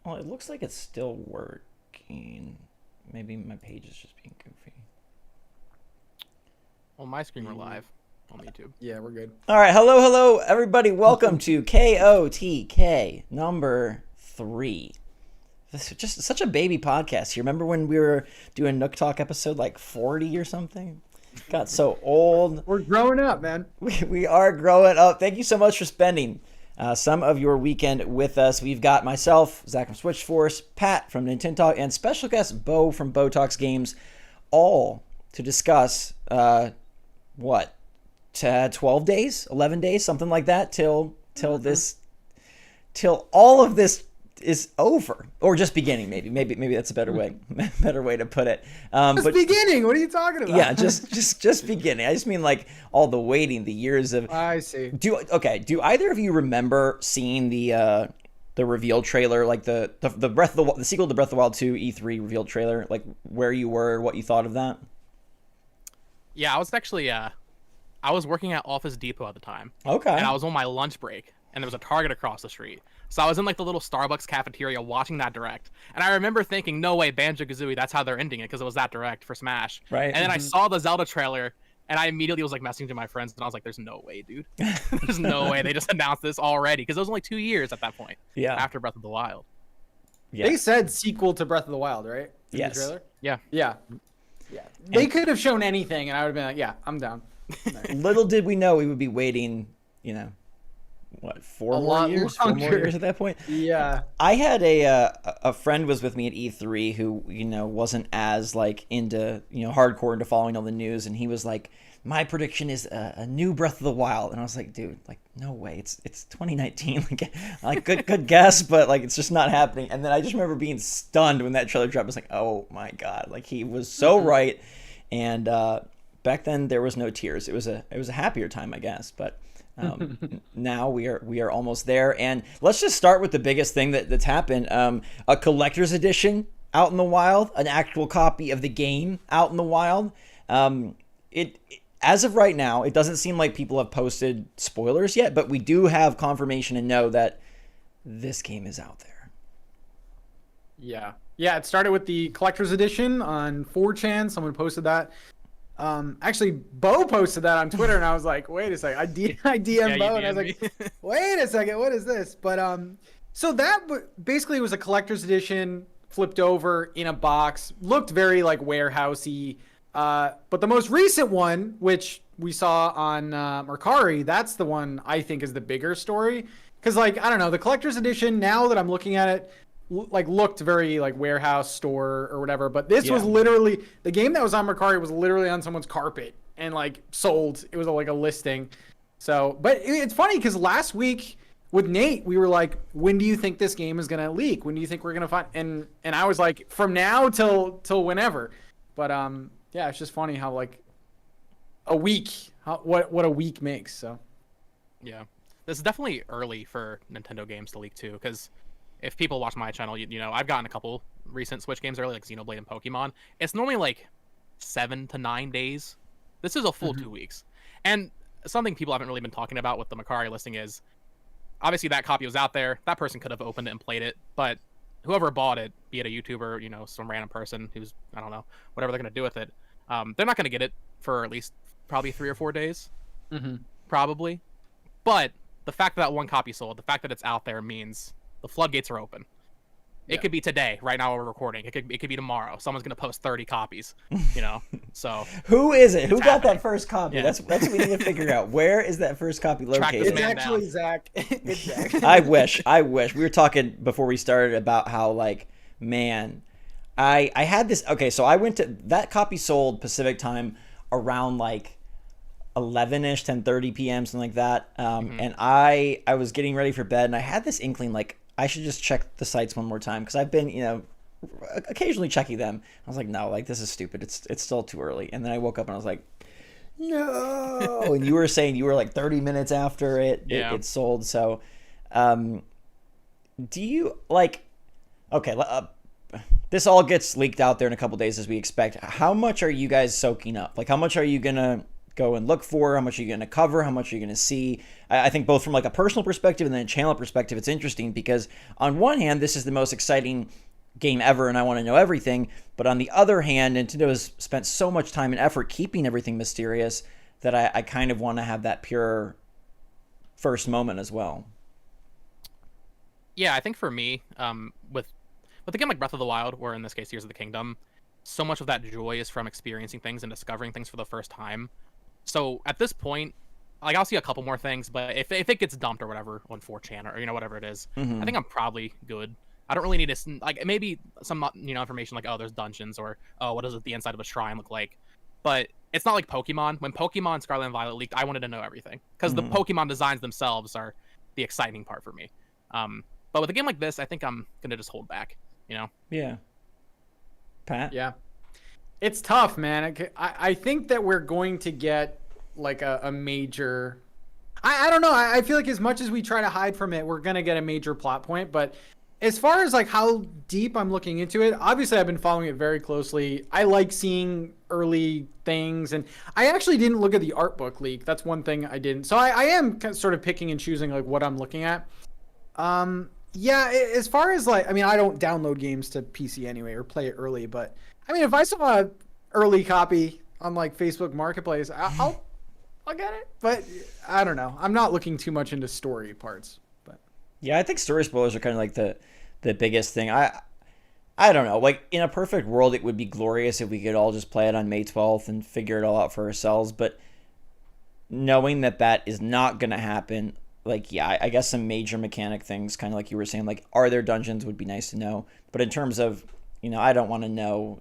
Oh, it looks like it's still working. Maybe my page is just being goofy. On my screen, we're live on YouTube. Yeah, we're good. All right, hello, everybody. Welcome to KOTK number 3. This is just such a baby podcast. You remember when we were doing Nook Talk episode like 40 or something? Got so old. We're growing up, man. We are growing up. Thank you so much for spending some of your weekend with us. We've got myself, Zach from SwitchForce, Pat from Nintendo Talk, and special guest Bo from Bo Talks Games, all to discuss 12 days, 11 days, something like that, till all of this is over, or just beginning. Maybe that's a better way to put it. Just beginning. What are you talking about? Yeah, just beginning. I just mean like all the waiting, the years of. I see. Do either of you remember seeing the reveal trailer, like the sequel to Breath of the Wild 2 E3 reveal trailer, like where you were, what you thought of that? Yeah, I was actually I was working at Office Depot at the time. Okay. And I was on my lunch break, and there was a Target across the street. So I was in like the little Starbucks cafeteria watching that direct. And I remember thinking, no way, Banjo-Kazooie, that's how they're ending it, because it was that direct for Smash. Right. And then I saw the Zelda trailer, and I immediately was like messaging to my friends, and I was like, there's no way, dude. There's no way they just announced this already, because it was only 2 years at that point. Yeah. After Breath of the Wild. Yeah. They said sequel to Breath of the Wild, right? In Yes. the trailer? Yeah. Yeah. They could have shown anything, and I would have been like, yeah, I'm down. Little did we know we would be waiting, what, 4 more years? 4 more years at that point? Yeah. I had a friend was with me at E3 who, wasn't as like into, hardcore into following all the news, and he was like, my prediction is a new Breath of the Wild. And I was like, dude, like, no way. It's 2019. Like good guess, but like it's just not happening. And then I just remember being stunned when that trailer dropped. I was like, oh my God. Like he was so right. And back then there was no tears. It was a happier time, I guess. But now we are almost there. And let's just start with the biggest thing that's happened. A collector's edition out in the wild, an actual copy of the game out in the wild. As of right now, it doesn't seem like people have posted spoilers yet, but we do have confirmation and know that this game is out there. Yeah. Yeah, it started with the collector's edition on 4chan. Someone posted that. Actually, Bo posted that on Twitter, and I was like, wait a second. I DM Bo, and I was like, wait a second, what is this? But so that basically was a collector's edition flipped over in a box. Looked very like warehousey. But the most recent one, which we saw on Mercari, that's the one I think is the bigger story. Because, like, I don't know, the collector's edition, now that I'm looking at it, looked very, like, warehouse store or whatever. But this was literally, the game that was on Mercari was literally on someone's carpet and, like, sold. It was, like, a listing. So, but it's funny because last week with Nate, we were like, when do you think this game is going to leak? When do you think we're going to find? And I was like, from now till whenever. But, yeah, it's just funny how like a week, what a week makes. So, Yeah, this is definitely early for Nintendo games to leak too. Because if people watch my channel, I've gotten a couple recent Switch games early, like Xenoblade and Pokemon. It's normally like 7 to 9 days. This is a full 2 weeks. And something people haven't really been talking about with the Mercari listing is, obviously that copy was out there. That person could have opened it and played it, but whoever bought it, be it a YouTuber, some random person who's, I don't know, whatever they're going to do with it, they're not going to get it for at least probably 3 or 4 days, probably. But the fact that one copy sold, the fact that it's out there means the floodgates are open. It could be today, right now we're recording. It could be tomorrow. Someone's going to post 30 copies, So who is it? Who got that first copy? Yeah. That's what we need to figure out. Where is that first copy located? it's actually Zach. It's Zach. I wish. We were talking before we started about how, like, man, I had this. Okay, so I went to that copy sold Pacific time around like 11ish, 10:30 p.m., something like that. And I was getting ready for bed, and I had this inkling like I should just check the sites one more time because I've been, occasionally checking them. I was like, no, like this is stupid. It's still too early. And then I woke up and I was like, no. And you were saying you were like 30 minutes after it sold. So, do you like? Okay, this all gets leaked out there in a couple days as we expect. How much are you guys soaking up? Like, how much are you gonna go and look for, how much are you going to cover, how much are you going to see. I think both from like a personal perspective and then a channel perspective, it's interesting because on one hand, this is the most exciting game ever and I want to know everything. But on the other hand, Nintendo has spent so much time and effort keeping everything mysterious that I kind of want to have that pure first moment as well. Yeah, I think for me, with a game like Breath of the Wild, or in this case, Tears of the Kingdom, so much of that joy is from experiencing things and discovering things for the first time. So at this point, like I'll see a couple more things, but if it gets dumped or whatever on 4chan or whatever it is, I think I'm probably good. I don't really need to like maybe some information like, oh, there's dungeons, or oh, what does the inside of a shrine look like? But it's not like Pokemon. When Pokemon Scarlet and Violet leaked, I wanted to know everything because the Pokemon designs themselves are the exciting part for me. But with a game like this, I think I'm gonna just hold back. Yeah. Pat? Yeah. It's tough, man. I think that we're going to get like a major... I don't know. I feel like as much as we try to hide from it, we're going to get a major plot point. But as far as like how deep I'm looking into it, obviously I've been following it very closely. I like seeing early things. And I actually didn't look at the art book leak. That's one thing I didn't. So I am sort of picking and choosing like what I'm looking at. Yeah, as far as like, I mean, I don't download games to PC anyway or play it early, but I mean, if I saw an early copy on like Facebook Marketplace, I'll get it. But I don't know. I'm not looking too much into story parts. But yeah, I think story spoilers are kind of like the biggest thing. I don't know. Like in a perfect world, it would be glorious if we could all just play it on May 12th and figure it all out for ourselves. But knowing that is not going to happen. Like, yeah, I guess some major mechanic things, kind of like you were saying, like, are there dungeons would be nice to know. But in terms of, I don't want to know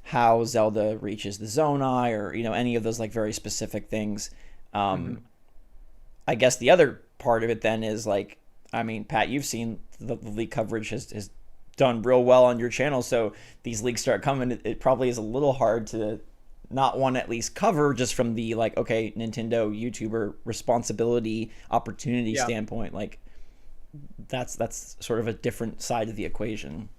how Zelda reaches the Zonai or, any of those, like, very specific things. I guess the other part of it then is, like, I mean, Pat, you've seen the leak coverage has done real well on your channel. So these leaks start coming. It probably is a little hard to not want to at least cover just from the like, okay, Nintendo YouTuber responsibility opportunity standpoint. Like that's sort of a different side of the equation.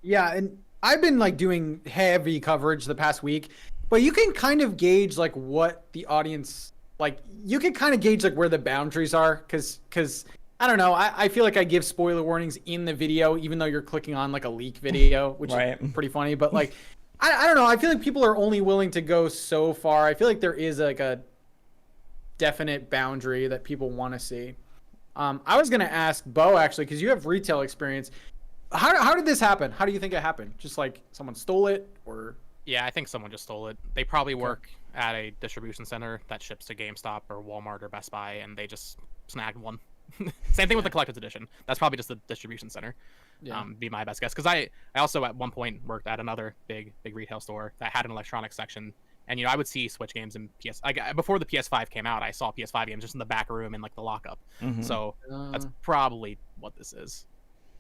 Yeah. And I've been like doing heavy coverage the past week, but you can kind of gauge like what the audience, like you can kind of gauge like where the boundaries are. Cause I don't know. I feel like I give spoiler warnings in the video, even though you're clicking on like a leak video, which is pretty funny, but like, I don't know. I feel like people are only willing to go so far. I feel like there is like a definite boundary that people want to see. I was going to ask Bo actually, because you have retail experience. How did this happen? How do you think it happened? Just like someone stole it or? Yeah, I think someone just stole it. They probably work at a distribution center that ships to GameStop or Walmart or Best Buy, and they just snagged one. Same thing with the collector's edition. That's probably just the distribution center. Be my best guess, because I also at one point worked at another big retail store that had an electronics section, and I would see Switch games and before the PS5 came out, I saw PS5 games just in the back room in like the lockup. So that's probably what this is.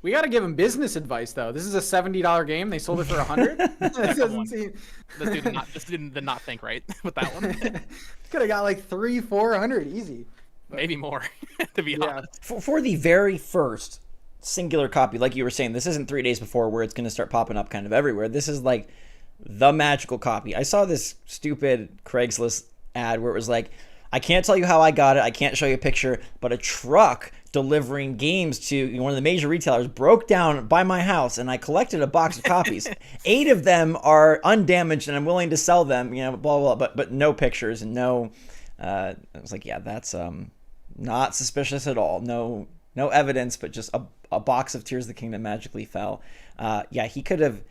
We got to give them business advice though. This is a $70 game. They sold it for $100. That doesn't seem... This dude did not think right with that one. Could have got like $300-400 easy. But... maybe more, to be honest. For the very first singular copy, like you were saying, this isn't 3 days before where it's going to start popping up kind of everywhere. This is like the magical copy. I saw this stupid Craigslist ad where it was like, I can't tell you how I got it, I can't show you a picture, but a truck delivering games to one of the major retailers broke down by my house, and I collected a box of copies. 8 of them are undamaged, and I'm willing to sell them, blah, blah, blah, but no pictures and no... I was like, yeah, that's not suspicious at all. No evidence, but just a box of Tears of the Kingdom magically fell. Yeah, he could have...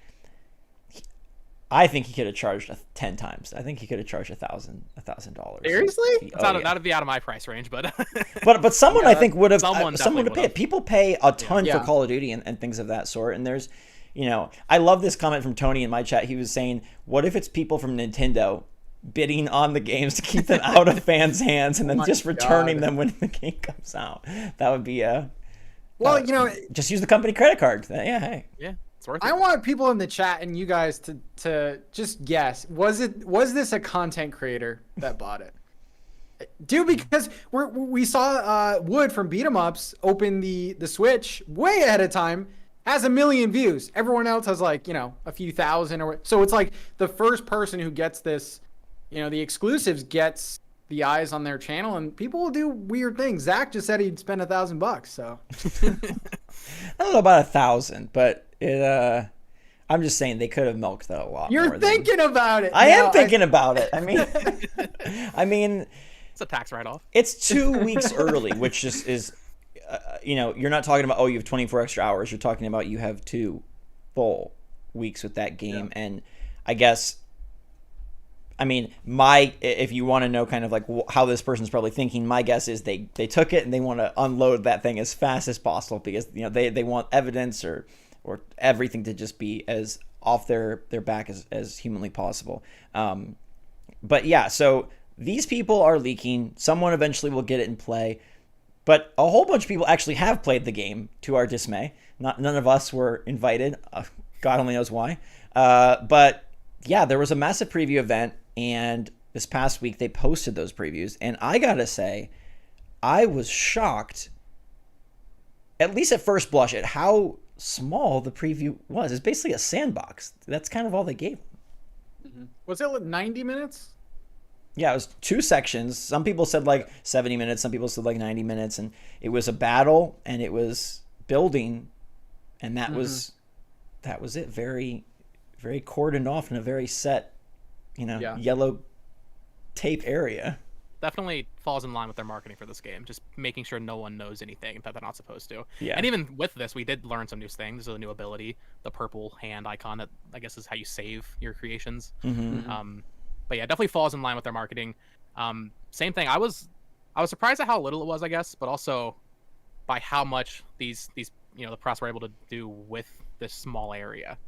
I think he could have charged 10 times. I think he could have charged $1,000. Seriously? That'd be out of my price range, but but someone I think would have someone would have paid it. People pay a ton for Call of Duty and things of that sort. And there's, I love this comment from Tony in my chat. He was saying, "What if it's people from Nintendo bidding on the games to keep them out of fans' hands and then just returning them when the game comes out?" That would be just use the company credit card. Yeah, hey. Yeah. It's worth it. I want people in the chat and you guys to just guess. Was this a content creator that bought it? Dude, because we saw Wood from Beat 'em Ups open the Switch way ahead of time, has 1 million views. Everyone else has like, a few thousand so it's like the first person who gets this the exclusives gets the eyes on their channel, and people will do weird things. Zach just said he'd spend $1,000, so. I don't know about 1,000, but I'm just saying they could have milked that a lot. You're thinking about it. I am thinking about it. I mean, it's a tax write-off. It's 2 weeks early, which is you're not talking about, you have 24 extra hours. You're talking about you have 2 full weeks with that game, and I guess. I mean, if you want to know kind of like how this person's probably thinking, my guess is they took it and they want to unload that thing as fast as possible because they want evidence or everything to just be as off their back as humanly possible. But yeah, so these people are leaking. Someone eventually will get it in play, but a whole bunch of people actually have played the game to our dismay. None of us were invited. God only knows why. But yeah, there was a massive preview event. And this past week, they posted those previews. And I got to say, I was shocked, at least at first blush, at how small the preview was. It's basically a sandbox. That's kind of all they gave them. Was it 90 minutes? Yeah, it was 2 sections. Some people said like 70 minutes. Some people said like 90 minutes. And it was a battle, and it was building. And that was it. Very, very cordoned off in a very set yellow tape area. Definitely falls in line with their marketing for this game, just making sure no one knows anything that they're not supposed to. Yeah. And even with this, we did learn some new things. There's a new ability, the purple hand icon that I guess is how you save your creations. But yeah, definitely falls in line with their marketing. Same thing. I was surprised at how little it was, I guess, but also by how much these the press were able to do with this small area.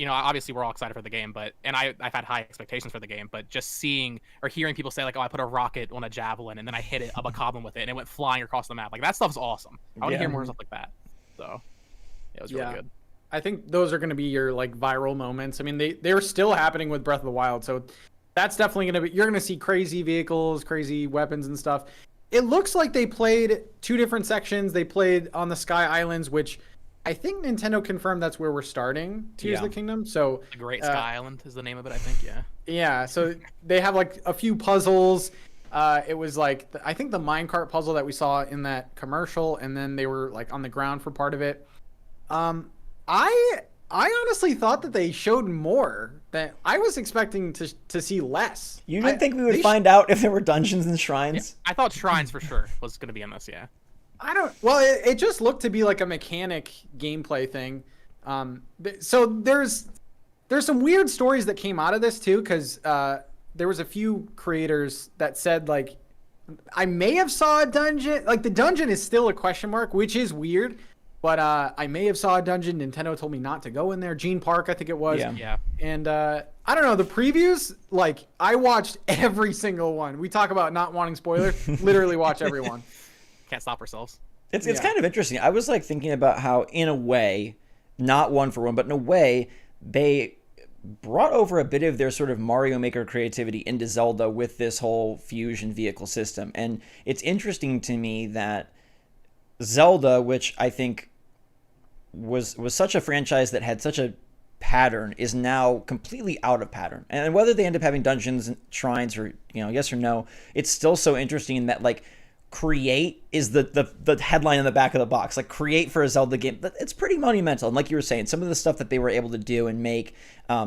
Obviously we're all excited for the game, and I've had high expectations for the game, but just seeing or hearing people say like, I put a rocket on a javelin and then I hit it up a goblin with it and it went flying across the map. Like that stuff's awesome. I want to hear more stuff like that. So it was really good. I think those are going to be your like viral moments. I mean, they're still happening with Breath of the Wild. So that's definitely going to be, you're going to see crazy vehicles, crazy weapons and stuff. It looks like they played 2 different sections. They played on the Sky Islands, which I think Nintendo confirmed that's where we're starting Tears of the Kingdom. So the Great Sky Island is the name of it, I think. Yeah. Yeah. So they have like a few puzzles. It was like I think the minecart puzzle that we saw in that commercial, and then they were like on the ground for part of it. I honestly thought that they showed more. That I was expecting to see less. You didn't think we would find out if there were dungeons and shrines? Yeah, I thought shrines for sure was going to be in this. Yeah. Well, it just looked to be like a mechanic gameplay thing. So there's some weird stories that came out of this too, because there was a few creators that said like, I may have saw a dungeon. Like the dungeon is still a question mark, which is weird. But I may have saw a dungeon. Nintendo told me not to go in there. Gene Park, I think it was. Yeah. And I don't know, the previews, like I watched every single one. We talk about not wanting spoilers. Literally watch every one. Can't stop ourselves. It's kind of interesting. I was like thinking about how, in a way, not one for one, but in a way, they brought over a bit of their sort of Mario Maker creativity into Zelda with this whole fusion vehicle system. And it's interesting to me that Zelda, which I think was such a franchise that had such a pattern, is now completely out of pattern. And whether they end up having dungeons and shrines or yes or no, it's still so interesting in that like create is the headline on the back of the box. Like create for a Zelda game, it's pretty monumental. And like you were saying, some of the stuff that they were able to do and make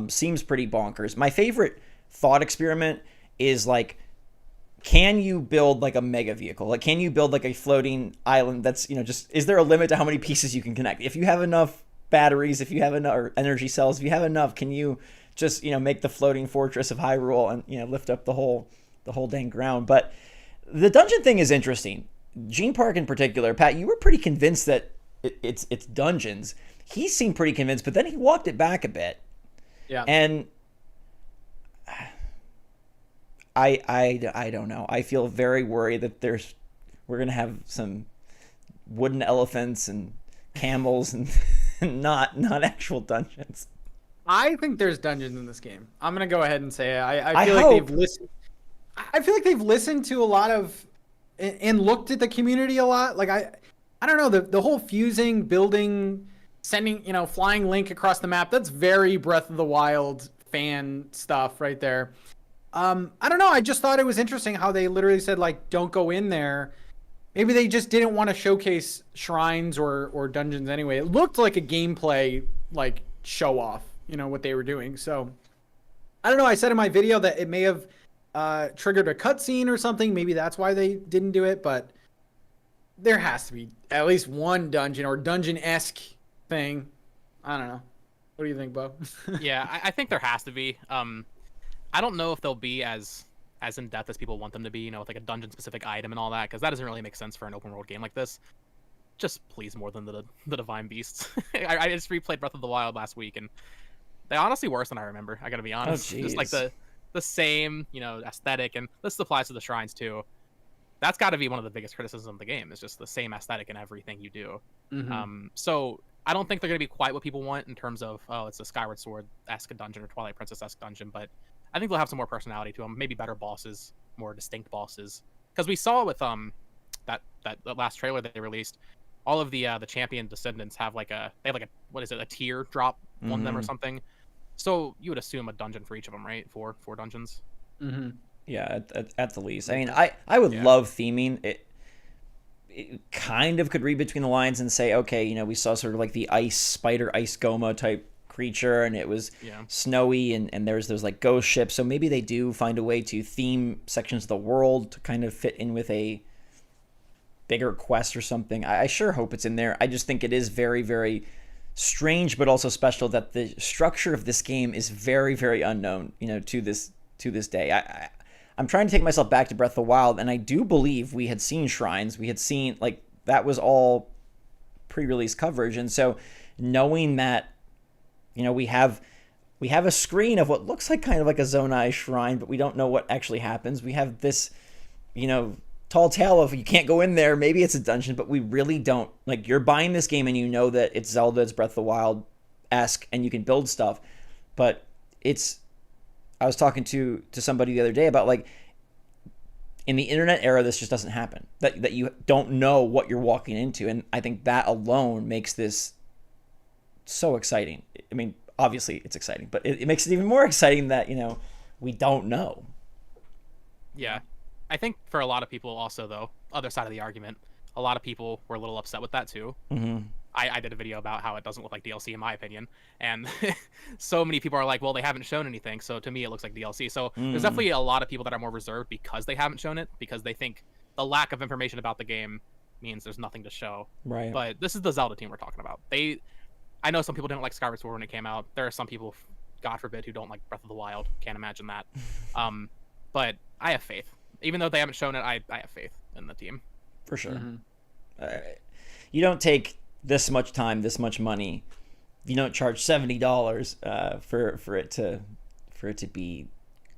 seems pretty bonkers. My favorite thought experiment is like, can you build like a mega vehicle? Like, can you build like a floating island that's, just, is there a limit to how many pieces you can connect? If you have enough batteries, if you have enough, or energy cells, if you have enough, can you just, make the floating fortress of Hyrule and, lift up the whole dang ground? But the dungeon thing is interesting. Gene Park in particular, Pat, you were pretty convinced that it's dungeons. He seemed pretty convinced, but then he walked it back a bit. Yeah. And I don't know. I feel very worried that we're gonna have some wooden elephants and camels and not actual dungeons. I think there's dungeons in this game. I'm gonna go ahead and say it. I feel like they've listened. I feel like they've listened to a lot of and looked at the community a lot. Like I don't know, the whole fusing, building, sending, flying Link across the map. That's very Breath of the Wild fan stuff right there. I don't know. I just thought it was interesting how they literally said like, don't go in there. Maybe they just didn't want to showcase shrines or dungeons anyway. It looked like a gameplay like show off, you know, what they were doing. So I don't know. I said in my video that it may have triggered a cutscene or something. Maybe that's why they didn't do it. But there has to be at least one dungeon or dungeon-esque thing. I don't know. What do you think, Bo? Yeah, I think there has to be. I don't know if they'll be as in depth as people want them to be, you know, with like a dungeon specific item and all that, because that doesn't really make sense for an open world game like this. Just please more than the Divine Beasts. I just replayed Breath of the Wild last week, and they honestly worse than I remember. I gotta be honest. Just like the same, you know, aesthetic, and this applies to the shrines too. That's got to be one of the biggest criticisms of the game. It's just the same aesthetic in everything you do. Mm-hmm. So I don't think they're gonna be quite what people want in terms of, oh, it's a Skyward Sword-esque dungeon or Twilight Princess-esque dungeon, but I think they'll have some more personality to them, maybe better bosses, more distinct bosses. Because we saw with that last trailer that they released, all of the champion descendants have like a what is it, a tier drop on them or something. So you would assume a dungeon for each of them, right? Four dungeons. Mm-hmm. Yeah, at the least. I mean, I would love theming it. It kind of could read between the lines and say, okay, you know, we saw sort of like the ice spider, ice goma type creature, and it was snowy, and there's those like ghost ships. So maybe they do find a way to theme sections of the world to kind of fit in with a bigger quest or something. I sure hope it's in there. I just think it is very, very strange, but also special that the structure of this game is very, very unknown, you know, to this day. I'm trying to take myself back to Breath of the Wild, and I do believe we had seen shrines. We had seen, like, that was all pre-release coverage. And so knowing that, you know, we have a screen of what looks like kind of like a Zonai shrine, but we don't know what actually happens. We have this, you know, tall tale of you can't go in there. Maybe it's a dungeon, but we really don't. Like, you're buying this game and you know that it's Zelda, it's Breath of the Wild-esque, and you can build stuff. But I was talking to somebody the other day about, like, in the internet era, this just doesn't happen. That you don't know what you're walking into, and I think that alone makes this so exciting. I mean, obviously it's exciting, but it makes it even more exciting that, you know, we don't know. Yeah. I think for a lot of people also, though, other side of the argument, a lot of people were a little upset with that too. Mm-hmm. I did a video about how it doesn't look like DLC in my opinion, and so many people are like, well, they haven't shown anything, so to me it looks like DLC. So there's definitely a lot of people that are more reserved because they haven't shown it, because they think the lack of information about the game means there's nothing to show. Right. But this is the Zelda team we're talking about. I know some people didn't like Skyward Sword when it came out. There are some people, God forbid, who don't like Breath of the Wild. Can't imagine that. But I have faith. Even though they haven't shown it, I have faith in the team. For sure. You don't take this much time, this much money. You don't charge $70 for it to be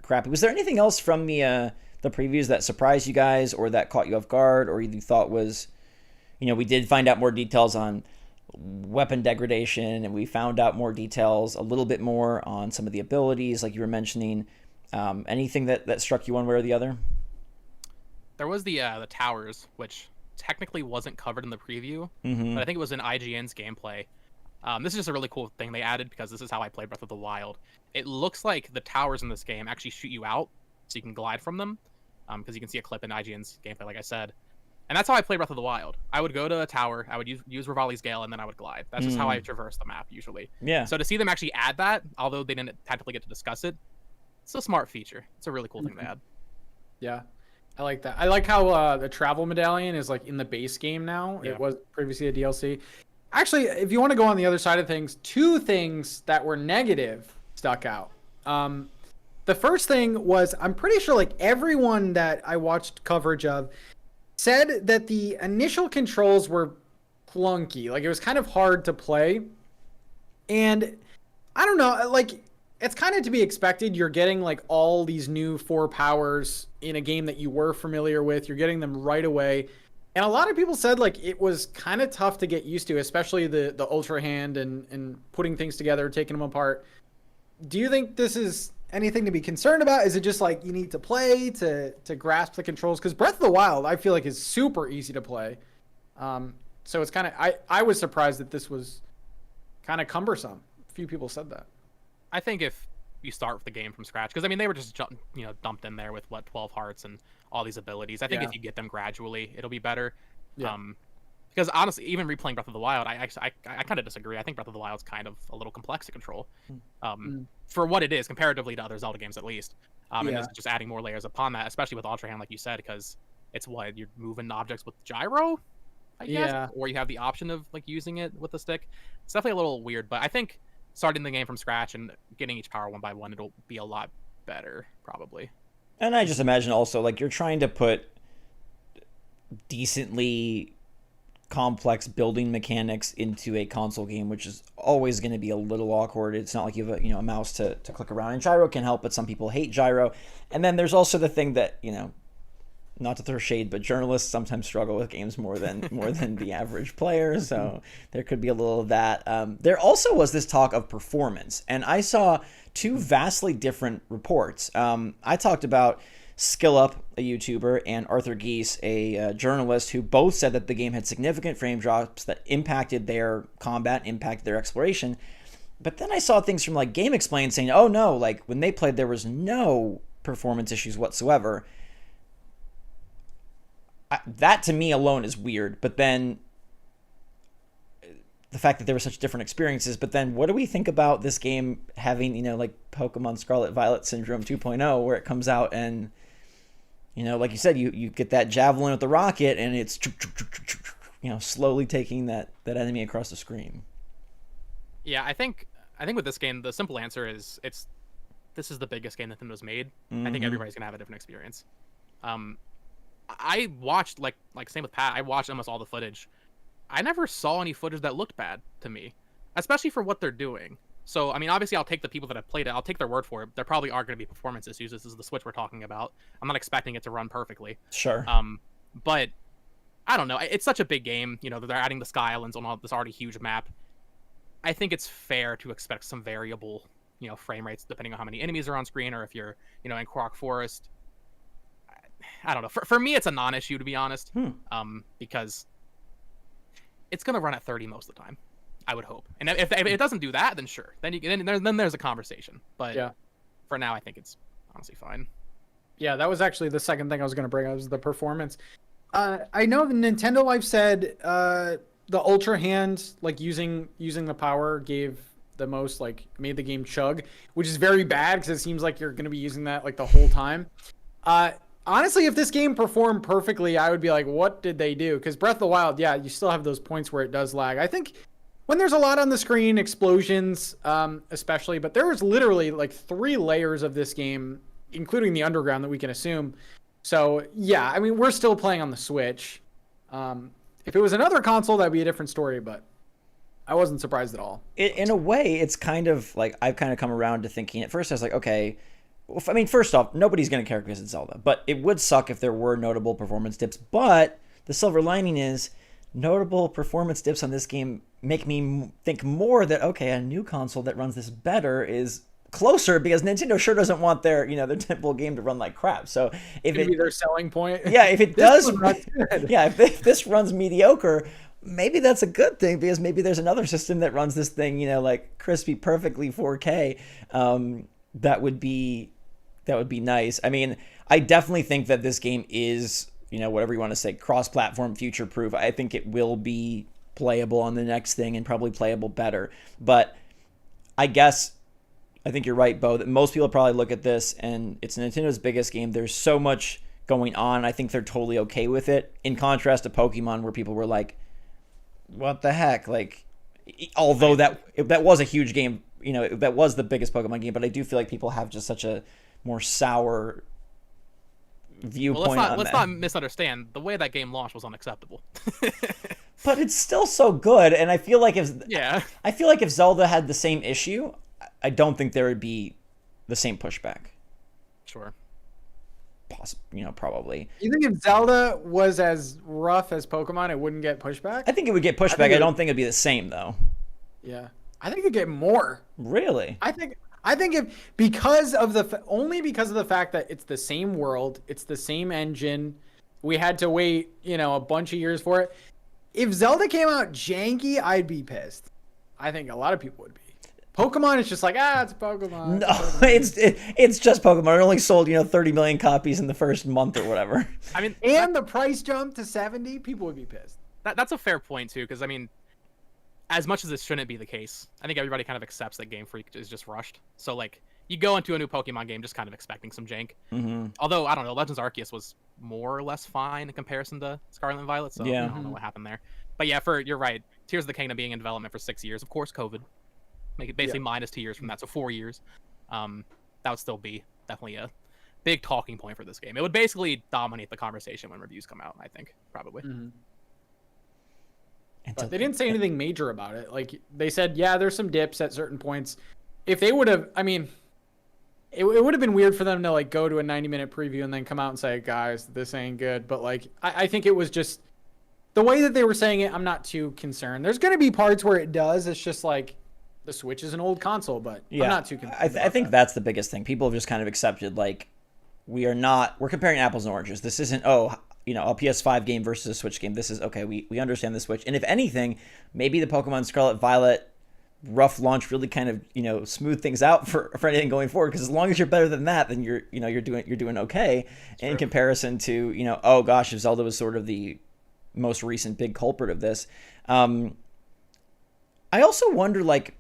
crappy. Was there anything else from the previews that surprised you guys, or that caught you off guard, or you thought was, you know, we did find out more details on weapon degradation, and we found out more details, a little bit more on some of the abilities, like you were mentioning. Anything that struck you one way or the other? There was the towers, which technically wasn't covered in the preview, Mm-hmm. but I think it was in IGN's gameplay. This is just a really cool thing they added, because this is how I play Breath of the Wild. It looks like the towers in this game actually shoot you out, so you can glide from them, because you can see a clip in IGN's gameplay, like I said. And that's how I play Breath of the Wild. I would go to a tower, I would use Rivali's Gale, and then I would glide. That's just how I traverse the map, usually. Yeah. So to see them actually add that, although they didn't technically get to discuss it, it's a smart feature. It's a really cool thing to add. Yeah. I like that. I like how the travel medallion is like in the base game now. Yeah. It was previously a DLC. Actually, if you want to go on the other side of things, two things that were negative stuck out. The first thing was, I'm pretty sure like everyone that I watched coverage of said that the initial controls were clunky. Like, it was kind of hard to play. And I don't know, like, it's kind of to be expected. You're getting like all these new 4 powers in a game that you were familiar with. You're getting them right away. And a lot of people said like it was kind of tough to get used to, especially the Ultra Hand and putting things together, taking them apart. Do you think this is anything to be concerned about? Is it just like you need to play to grasp the controls? Because Breath of the Wild, I feel like, is super easy to play. So it's kind of, I was surprised that this was kind of cumbersome. A few people said that. I think if you start with the game from scratch, because I mean they were just dumped in there with 12 hearts and all these abilities. I think if you get them gradually, it'll be better. Yeah. Because honestly, even replaying Breath of the Wild, I kind of disagree. I think Breath of the Wild's kind of a little complex to control, for what it is comparatively to other Zelda games, at least. And it's just adding more layers upon that, especially with Ultra Hand, like you said, because it's what you're moving objects with gyro, I guess, or you have the option of like using it with the stick. It's definitely a little weird, but I think starting the game from scratch and getting each power one by one, it'll be a lot better, probably. And I just imagine also, like, you're trying to put decently complex building mechanics into a console game, which is always going to be a little awkward. It's not like you have a mouse to click around, and gyro can help, but some people hate gyro. And then there's also the thing that, not to throw shade, but journalists sometimes struggle with games more than the average player. So there could be a little of that. There also was this talk of performance, and I saw two vastly different reports. I talked about Skill Up, a YouTuber, and Arthur Geese, a journalist, who both said that the game had significant frame drops that impacted their combat, impacted their exploration. But then I saw things from like Game Explain saying, oh no, like when they played, there was no performance issues whatsoever. That to me alone is weird, but then the fact that there were such different experiences, but then what do we think about this game having, like Pokemon Scarlet Violet Syndrome 2.0, where it comes out and, like you said, you get that javelin with the rocket and it's, slowly taking that enemy across the screen. Yeah, I think with this game, the simple answer is this is the biggest game Nintendo's made. I think everybody's gonna have a different experience. I watched like same with Pat. I watched almost all the footage. I never saw any footage that looked bad to me, especially for what they're doing. So I mean, obviously, I'll take the people that have played it. I'll take their word for it. There probably are going to be performance issues. This is the Switch we're talking about. I'm not expecting it to run perfectly. Sure. But I don't know. It's such a big game. They're adding the Sky Islands on this already huge map. I think it's fair to expect some variable, frame rates depending on how many enemies are on screen, or if you're, in Korok Forest. I don't know. For me, it's a non-issue, to be honest, because it's going to run at 30 most of the time, I would hope. And if it doesn't do that, then sure. Then there's a conversation. But for now, I think it's honestly fine. Yeah, that was actually the second thing I was going to bring up, was the performance. I know Nintendo Life said the Ultra Hand, like using the power, gave the most, like made the game chug, which is very bad because it seems like you're going to be using that like the whole time. Honestly, if this game performed perfectly, I would be like, what did they do? Because Breath of the Wild, you still have those points where it does lag. I think when there's a lot on the screen, explosions especially, but there was literally like 3 layers of this game, including the underground, that we can assume. So, yeah, I mean, we're still playing on the Switch. If it was another console, that'd be a different story, but I wasn't surprised at all. In a way, it's kind of like, I've kind of come around to thinking, at first I was like, okay, I mean, first off, nobody's going to care because it's Zelda, but it would suck if there were notable performance dips. But the silver lining is notable performance dips on this game make me think more that, okay, a new console that runs this better is closer, because Nintendo sure doesn't want their tentpole game to run like crap. So if it be their selling point, if it does, if this runs mediocre, maybe that's a good thing, because maybe there's another system that runs this thing, like crispy, perfectly 4K. That would be nice. I mean, I definitely think that this game is, whatever you want to say, cross-platform, future-proof. I think it will be playable on the next thing and probably playable better. But I think you're right, Bo, that most people probably look at this and it's Nintendo's biggest game. There's so much going on. I think they're totally okay with it. In contrast to Pokemon, where people were like, what the heck? Like, although that was a huge game, that was the biggest Pokemon game, but I do feel like people have just such a more sour viewpoint on that. Let's not misunderstand. The way that game launched was unacceptable. But it's still so good, and I feel like if Zelda had the same issue, I don't think there would be the same pushback. Sure. Probably. You think if Zelda was as rough as Pokemon, it wouldn't get pushbash? I think it would get pushback. I don't think it'd be the same, though. Yeah. I think it'd get more. Really? I think if because of the fact that it's the same world, it's the same engine, we had to wait, a bunch of years for it. If Zelda came out janky, I'd be pissed. I think a lot of people would be. Pokemon is just like, it's Pokemon. No, it's just Pokemon. It only sold 30 million copies in the first month or whatever. I mean, and the price jump to 70, people would be pissed. That's a fair point too, because I mean, as much as this shouldn't be the case, I think everybody kind of accepts that Game Freak is just rushed. So like, you go into a new Pokemon game just kind of expecting some jank. Mm-hmm. Although I don't know, Legends Arceus was more or less fine in comparison to Scarlet and Violet. So yeah. I don't know what happened there. But yeah, you're right. Tears of the Kingdom being in development for 6 years, of course, COVID. Make it basically minus 2 years from that, so 4 years. That would still be definitely a big talking point for this game. It would basically dominate the conversation when reviews come out, I think, probably. Mm-hmm. But they didn't say anything major about it. Like, they said, yeah, there's some dips at certain points. If they would have, I mean, it would have been weird for them to, like, go to a 90-minute preview and then come out and say, guys, this ain't good. But, like, I think it was just, the way that they were saying it, I'm not too concerned. There's going to be parts where it does. It's just, like, the Switch is an old console, but I'm not too concerned. I think that's the biggest thing. People have just kind of accepted, like, we're comparing apples and oranges. This isn't, a PS5 game versus a Switch game. This is, okay, we understand the Switch. And if anything, maybe the Pokemon Scarlet Violet rough launch really kind of, smooth things out for anything going forward. Because as long as you're better than that, then you're doing okay. In comparison to, oh gosh, if Zelda was sort of the most recent big culprit of this. I also wonder, like,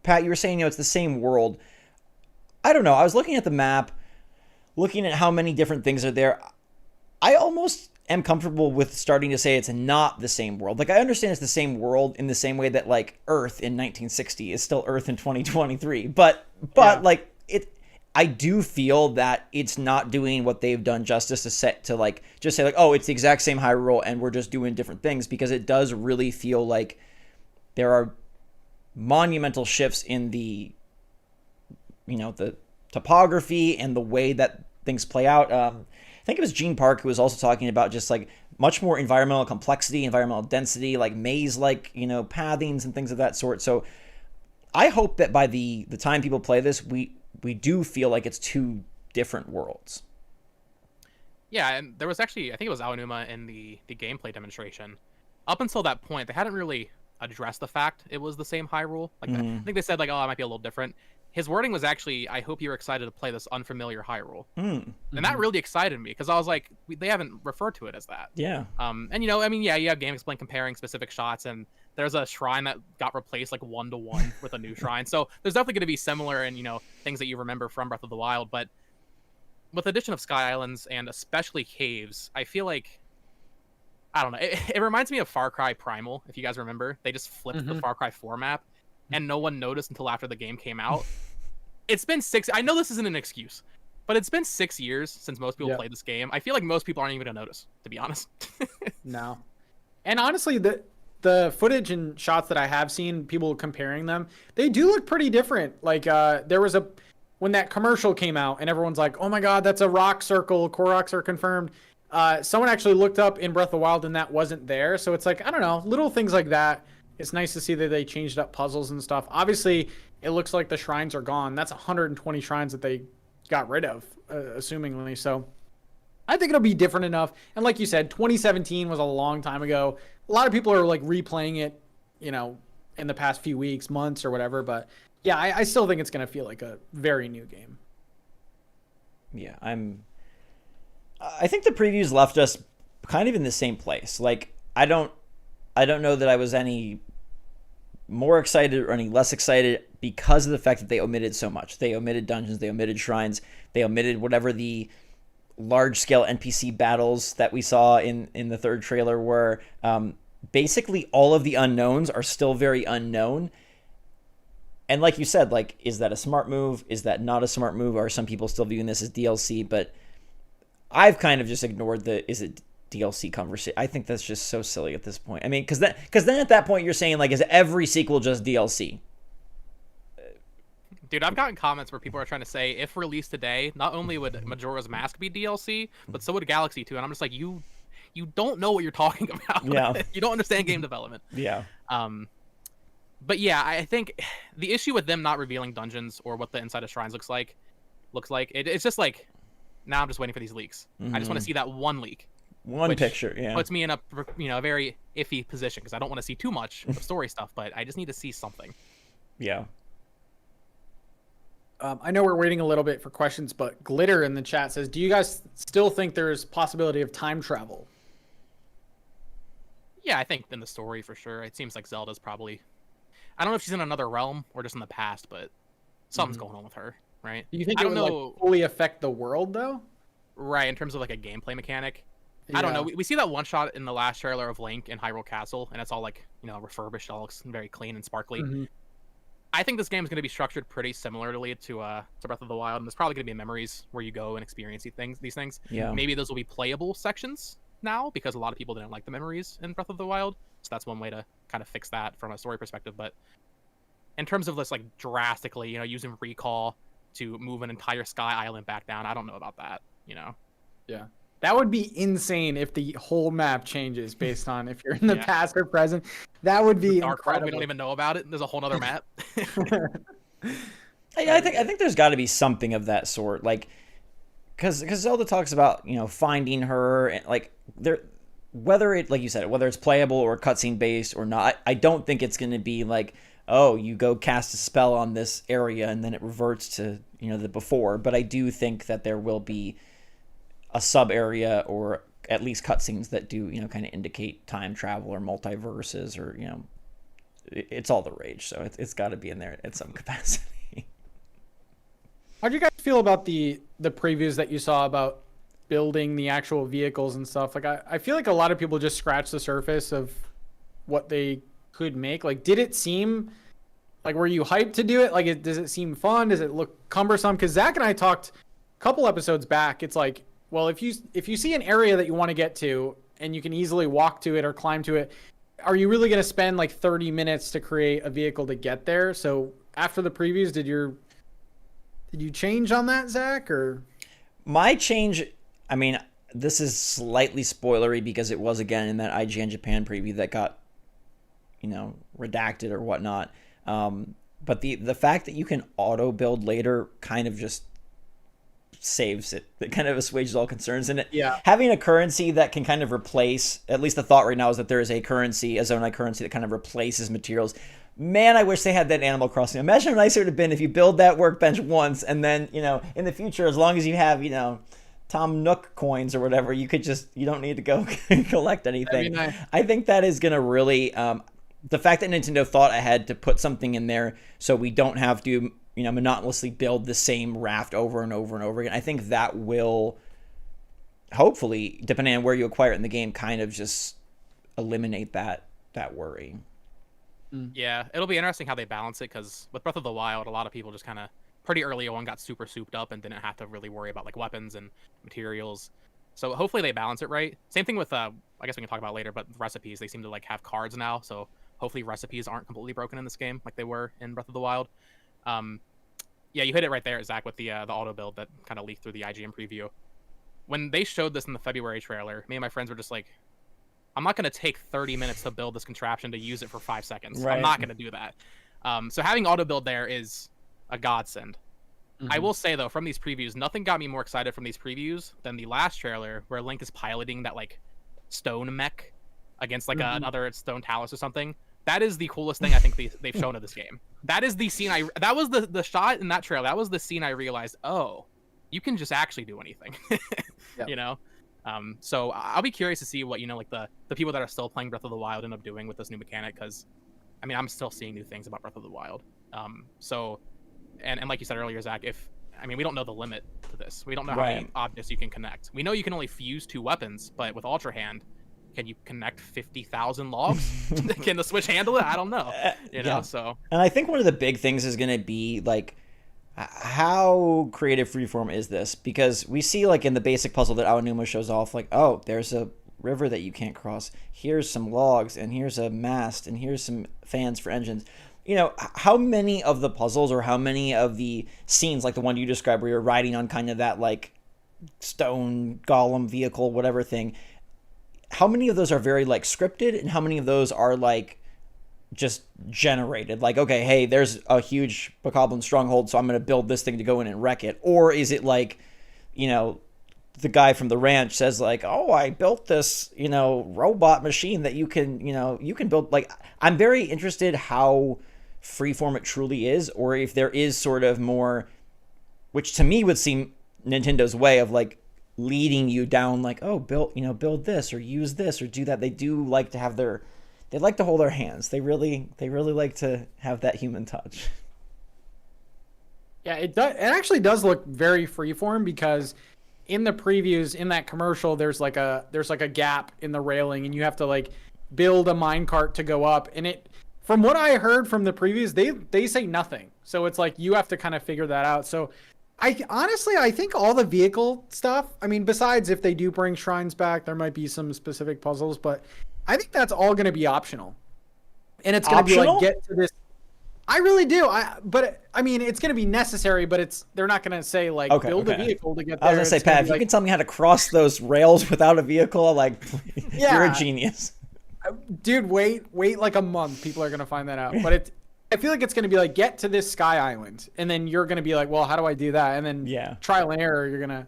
Pat, you were saying, it's the same world. I don't know. I was looking at the map, looking at how many different things are there. I almost am comfortable with starting to say it's not the same world. Like, I understand it's the same world in the same way that, like, Earth in 1960 is still Earth in 2023. But like, I do feel that it's not doing what they've done justice just say, like, oh, it's the exact same Hyrule and we're just doing different things, because it does really feel like there are monumental shifts in the topography and the way that things play out. I think it was Gene Park who was also talking about just like much more environmental complexity, environmental density, like maze-like, pathings and things of that sort. So I hope that by the time people play this, we do feel like it's two different worlds. Yeah, and there was actually, I think it was Aonuma in the gameplay demonstration. Up until that point, they hadn't really address the fact it was the same Hyrule. Like, I think they said, like, oh, it might be a little different. His wording was actually, I hope you're excited to play this unfamiliar Hyrule. And that really excited me, because I was like, they haven't referred to it as that. Yeah. And, you have GameXplain comparing specific shots, and there's a shrine that got replaced, like, 1-to-1 with a new shrine. So there's definitely going to be similar and, things that you remember from Breath of the Wild. But with the addition of Sky Islands, and especially caves, I feel like, I don't know. It reminds me of Far Cry Primal, if you guys remember. They just flipped the Far Cry 4 map, and no one noticed until after the game came out. It's been 6... I know this isn't an excuse, but it's been 6 years since most people played this game. I feel like most people aren't even going to notice, to be honest. No. And honestly, the footage and shots that I have seen, people comparing them, they do look pretty different. Like, there was when that commercial came out, and everyone's like, oh my god, that's a rock circle, Koroks are confirmed. Someone actually looked up in Breath of the Wild and that wasn't there. So it's like, I don't know, little things like that. It's nice to see that they changed up puzzles and stuff. Obviously, it looks like the shrines are gone. That's 120 shrines that they got rid of, assumingly. So I think it'll be different enough. And like you said, 2017 was a long time ago. A lot of people are like replaying it, in the past few weeks, months or whatever. But yeah, I still think it's going to feel like a very new game. Yeah, I think the previews left us kind of in the same place. Like, I don't know that I was any more excited or any less excited because of the fact that they omitted so much. They omitted dungeons, they omitted shrines, they omitted whatever the large-scale NPC battles that we saw in the third trailer were. Basically, all of the unknowns are still very unknown. And like you said, like, is that a smart move? Is that not a smart move? Are some people still viewing this as DLC? But I've kind of just ignored is it DLC conversation. I think that's just so silly at this point. I mean, because then at that point you're saying, like, is every sequel just DLC? Dude, I've gotten comments where people are trying to say, if released today, not only would Majora's Mask be DLC, but so would Galaxy 2. And I'm just like, you don't know what you're talking about. Yeah. You don't understand game development. Yeah. But yeah, I think the issue with them not revealing dungeons or what the inside of shrines looks like, it's just like, now I'm just waiting for these leaks. I just want to see that one leak. One picture, yeah. Puts me in a very iffy position, because I don't want to see too much of story stuff, but I just need to see something. Yeah. I know we're waiting a little bit for questions, but Glitter in the chat says, do you guys still think there's possibility of time travel? Yeah, I think in the story for sure. It seems like Zelda's probably, I don't know if she's in another realm or just in the past, but something's going on with her, right? Do you think I it don't would know, like fully affect the world though? right, in terms of like a gameplay mechanic. I don't know. We see that one shot in the last trailer of Link in Hyrule Castle, and it's all like, you know, refurbished. It all looks very clean and sparkly. I think this game is going to be structured pretty similarly to Breath of the Wild, and there's probably going to be memories where you go and experience these things. Yeah. Maybe those will be playable sections now, because a lot of people didn't like the memories in Breath of the Wild. So that's one way to kind of fix that from a story perspective. But in terms of this, like, drastically, you know, using recall to move an entire Sky Island back down, I don't know about that, you know? Yeah. That would be insane if the whole map changes based on if you're in the past or present. That would be Dark incredible. World, we don't even know about it. There's a whole other map. I think there's got to be something of that sort, like, because Zelda talks about, you know, finding her, and like there, whether it, like you said, whether it's playable or cutscene based or not. I don't think it's going to be like, oh, you go cast a spell on this area and then it reverts to, you know, the before. But I do think that there will be a sub area or at least cutscenes that do, you know, kind of indicate time travel or multiverses, or, you know, it's all the rage. So it's got to be in there at some capacity. How do you guys feel about the previews that you saw about building the actual vehicles and stuff? Like, I feel like a lot of people just scratch the surface of what they could make. Like, did it seem like, were you hyped to do it? Like, does it seem fun? Does it look cumbersome? Because Zach and I talked a couple episodes back. It's like, well, if you see an area that you want to get to and you can easily walk to it or climb to it, are you really going to spend like 30 minutes to create a vehicle to get there? So after the previews, did you change on that, Zach? Or my change, I mean, this is slightly spoilery because it was again in that IGN Japan preview that got, you know, redacted or whatnot. But the fact that you can auto build later kind of just saves it. It kind of assuages all concerns. And having a currency that can kind of replace, at least the thought right now is that there is a currency, a Zonai currency that kind of replaces materials. Man, I wish they had that in Animal Crossing. Imagine how nice it would have been if you build that workbench once and then, you know, in the future, as long as you have, you know, Tom Nook coins or whatever, you don't need to go collect anything. I think that is going to really, the fact that Nintendo thought ahead to put something in there so we don't have to, you know, monotonously build the same raft over and over and over again. I think that will, hopefully, depending on where you acquire it in the game, kind of just eliminate that worry. Yeah, it'll be interesting how they balance it, because with Breath of the Wild, a lot of people just kind of pretty early on got super souped up and didn't have to really worry about like weapons and materials. So hopefully they balance it right. Same thing with, I guess we can talk about later, but recipes. They seem to like have cards now, so hopefully recipes aren't completely broken in this game like they were in Breath of the Wild. Yeah, you hit it right there, Zach, with the auto build that kind of leaked through the IGN preview. When they showed this in the February trailer, me and my friends were just like, I'm not going to take 30 minutes to build this contraption to use it for 5 seconds. Right. I'm not going to do that. So having auto build there is a godsend. I will say, though, from these previews, nothing got me more excited from these previews than the last trailer where Link is piloting that like stone mech against like another stone talus or something. That is the coolest thing I think they've shown of this game. That is the scene that was the shot in that trailer. That was the scene I realized, oh, you can just actually do anything. You know? So I'll be curious to see what, you know, like the people that are still playing Breath of the Wild end up doing with this new mechanic, because I mean, I'm still seeing new things about Breath of the Wild. So and like you said earlier, Zach, we don't know the limit to this. We don't know how many objects you can connect. We know you can only fuse 2 weapons, but with Ultra Hand, can you connect 50,000 logs? Can the Switch handle it? I don't know. You know, so. And I think one of the big things is going to be like, how creative Freeform is this? Because we see like in the basic puzzle that Aonuma shows off, like, oh, there's a river that you can't cross. Here's some logs, and here's a mast, and here's some fans for engines. You know, how many of the puzzles or how many of the scenes, like the one you described where you're riding on kind of that like stone golem vehicle, whatever thing, how many of those are very like scripted, and how many of those are like just generated? Like, okay, hey, there's a huge bokoblin stronghold, so I'm going to build this thing to go in and wreck it. Or is it like, you know, the guy from the ranch says like, oh, I built this, you know, robot machine that you can, you know, you can build. Like, I'm very interested how Freeform it truly is, or if there is sort of more which to me would seem Nintendo's way of like leading you down, like, oh, build this or use this or do that. They do like to have they like to hold our hands. They really like to have that human touch. Yeah, it does. It actually does look very freeform, because in the previews, in that commercial, there's like a gap in the railing, and you have to like build a minecart to go up. And it, from what I heard from the previews, they say nothing. So it's like you have to kind of figure that out. So I think all the vehicle stuff, I mean, besides if they do bring shrines back, there might be some specific puzzles, but I think that's all going to be optional. And it's going to be like, get to this. I really do. But I mean, it's going to be necessary, but they're not going to say like build a vehicle to get there. I was going to say, Pat, if you can tell me how to cross those rails without a vehicle, like, you're a genius. Dude, wait like a month. People are going to find that out. But I feel like it's going to be like, get to this sky island, and then you're going to be like, well, how do I do that? And then trial and error, you're going to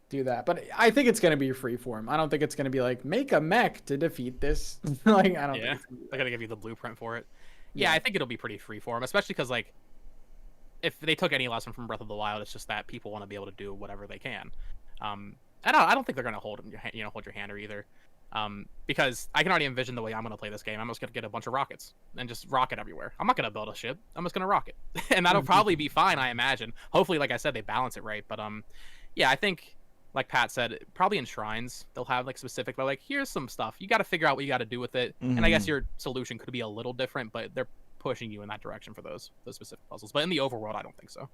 do that. But I think it's going to be freeform. I don't think it's going to be like, make a mech to defeat this. Like, I don't think they're going to give you the blueprint for it. Yeah, I think it'll be pretty freeform, especially because, like, if they took any lesson from Breath of the Wild, it's just that people want to be able to do whatever they can. I don't think they're going to hold your hand or either. Because I can already envision the way I'm going to play this game. I'm just going to get a bunch of rockets and just rocket everywhere. I'm not going to build a ship. I'm just going to rocket. And that'll probably be fine, I imagine. Hopefully, like I said, they balance it right. But yeah, I think, like Pat said, probably in shrines, they'll have like specific, like, here's some stuff. You got to figure out what you got to do with it. And I guess your solution could be a little different, but they're pushing you in that direction for those specific puzzles. But in the overworld, I don't think so.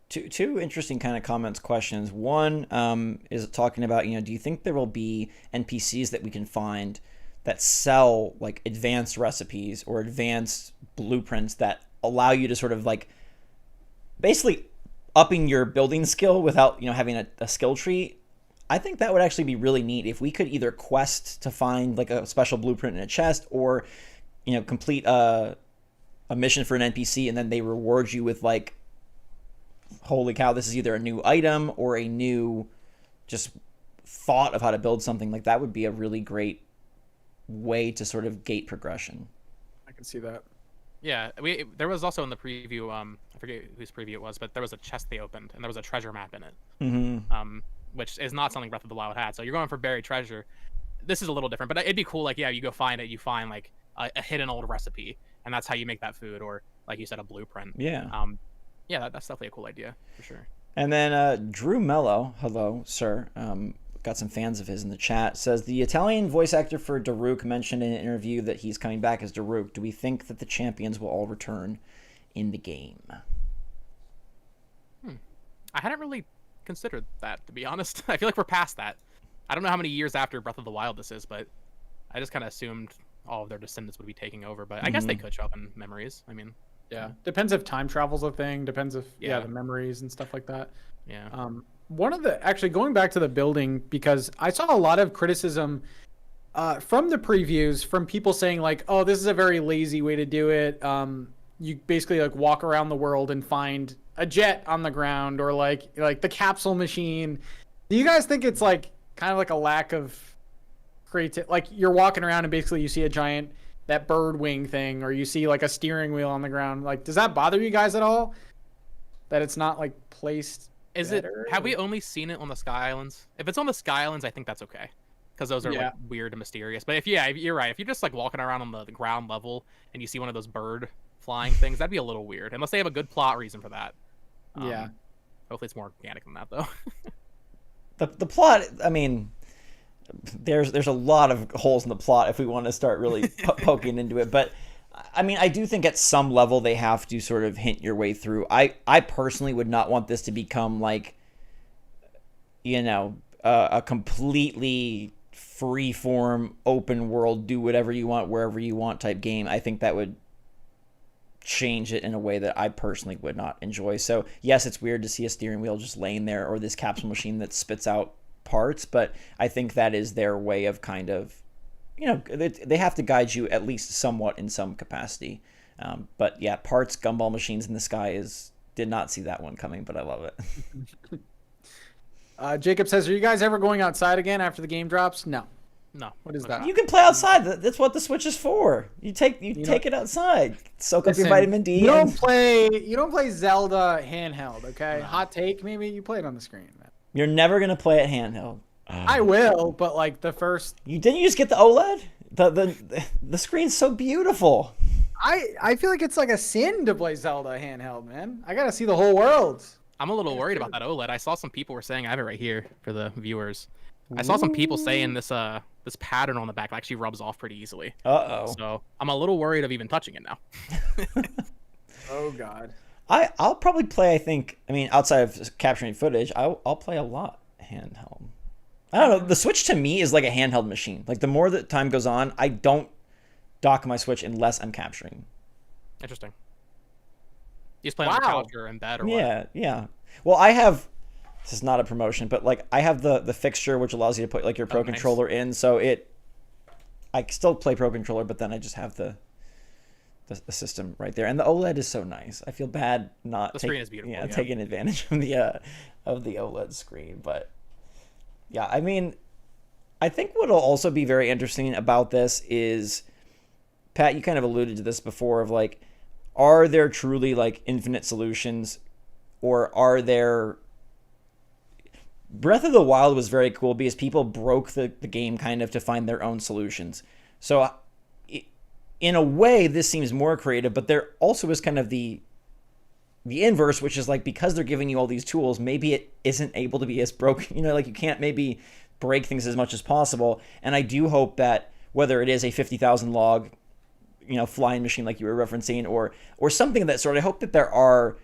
Two interesting kind of questions. One is talking about, do you think there will be NPCs that we can find that sell like advanced recipes or advanced blueprints that allow you to sort of like basically upping your building skill without, having a skill tree? I think that would actually be really neat if we could either quest to find like a special blueprint in a chest, or, complete a mission for an NPC and then they reward you with like, holy cow, this is either a new item or a new just thought of how to build something. Like, that would be a really great way to sort of gate progression. I can see that. Yeah, there was also in the preview, I forget whose preview it was, but there was a chest they opened and there was a treasure map in it, which is not something Breath of the Wild had. So you're going for buried treasure. This is a little different, but it'd be cool. Like, yeah, you go find it, you find like a hidden old recipe, and that's how you make that food, or like you said, a blueprint. Yeah. Yeah, that's definitely a cool idea for sure. And then Drew Mello, hello, sir. Got some fans of his in the chat. Says the Italian voice actor for Daruk mentioned in an interview that he's coming back as Daruk. Do we think that the champions will all return in the game? I hadn't really considered that, to be honest. I feel like we're past that. I don't know how many years after Breath of the Wild this is, but I just kind of assumed all of their descendants would be taking over. But I guess they could show up in memories. I mean, yeah, depends if time travel's a thing. Depends if the memories and stuff like that. Yeah. One of the, actually going back to the building, because I saw a lot of criticism from the previews from people saying like, oh, this is a very lazy way to do it. You basically like walk around the world and find a jet on the ground, or like the capsule machine. Do you guys think it's like kind of like a lack of creative, like you're walking around and basically you see a giant, that bird wing thing, or you see like a steering wheel on the ground? Like, does that bother you guys at all? That it's not like placed better? Have we only seen it on the Sky Islands? If it's on the Sky Islands, I think that's okay, because those are like weird and mysterious. But if you're right. If you're just like walking around on the ground level and you see one of those bird flying things, that'd be a little weird, unless they have a good plot reason for that. Hopefully it's more organic than that, though. The plot, I mean, there's a lot of holes in the plot if we want to start really poking into it. But I mean, I do think at some level they have to sort of hint your way through. I personally would not want this to become like, a completely free-form, open world, do whatever you want, wherever you want type game. I think that would change it in a way that I personally would not enjoy. So yes, it's weird to see a steering wheel just laying there, or this capsule machine that spits out parts, but I think that is their way of kind of, they have to guide you at least somewhat in some capacity. But yeah, parts, gumball machines in the sky did not see that one coming, but I love it. Jacob says, are you guys ever going outside again after the game drops? No. No. What is that? You can play outside. That's what the Switch is for. You take it outside. Soak up your vitamin D. You don't play Zelda handheld, okay? No. Hot take, maybe you play it on the screen, man. You're never gonna play it handheld. I will, but like the first. You just get the OLED? The screen's so beautiful. I feel like it's like a sin to play Zelda handheld, man. I gotta see the whole world. I'm a little worried about that OLED. I saw some people were saying, I have it right here for the viewers. I saw some people saying this pattern on the back actually rubs off pretty easily. Uh-oh. So I'm a little worried of even touching it now. Oh God. I'll probably play. I mean, outside of capturing footage, I'll play a lot handheld. I don't know. The Switch to me is like a handheld machine. Like the more that time goes on, I don't dock my Switch unless I'm capturing. Interesting. You just play on the couch or in bed or what? Yeah. Well, I have. This is not a promotion, but like I have the fixture which allows you to put like your Pro Controller in, so I still play Pro Controller, but then I just have the system right there, and the OLED is so nice. I feel bad not the screen is beautiful. Yeah, taking advantage of the OLED screen, but yeah, I mean, I think what'll also be very interesting about this is, Pat, you kind of alluded to this before, of like, are there truly like infinite solutions, or are there? Breath of the Wild was very cool because people broke the game kind of to find their own solutions. So in a way, this seems more creative, but there also is kind of the inverse, which is like, because they're giving you all these tools, maybe it isn't able to be as broken. Like you can't maybe break things as much as possible. And I do hope that whether it is a 50,000 log, flying machine like you were referencing, or something of that sort, I hope that there are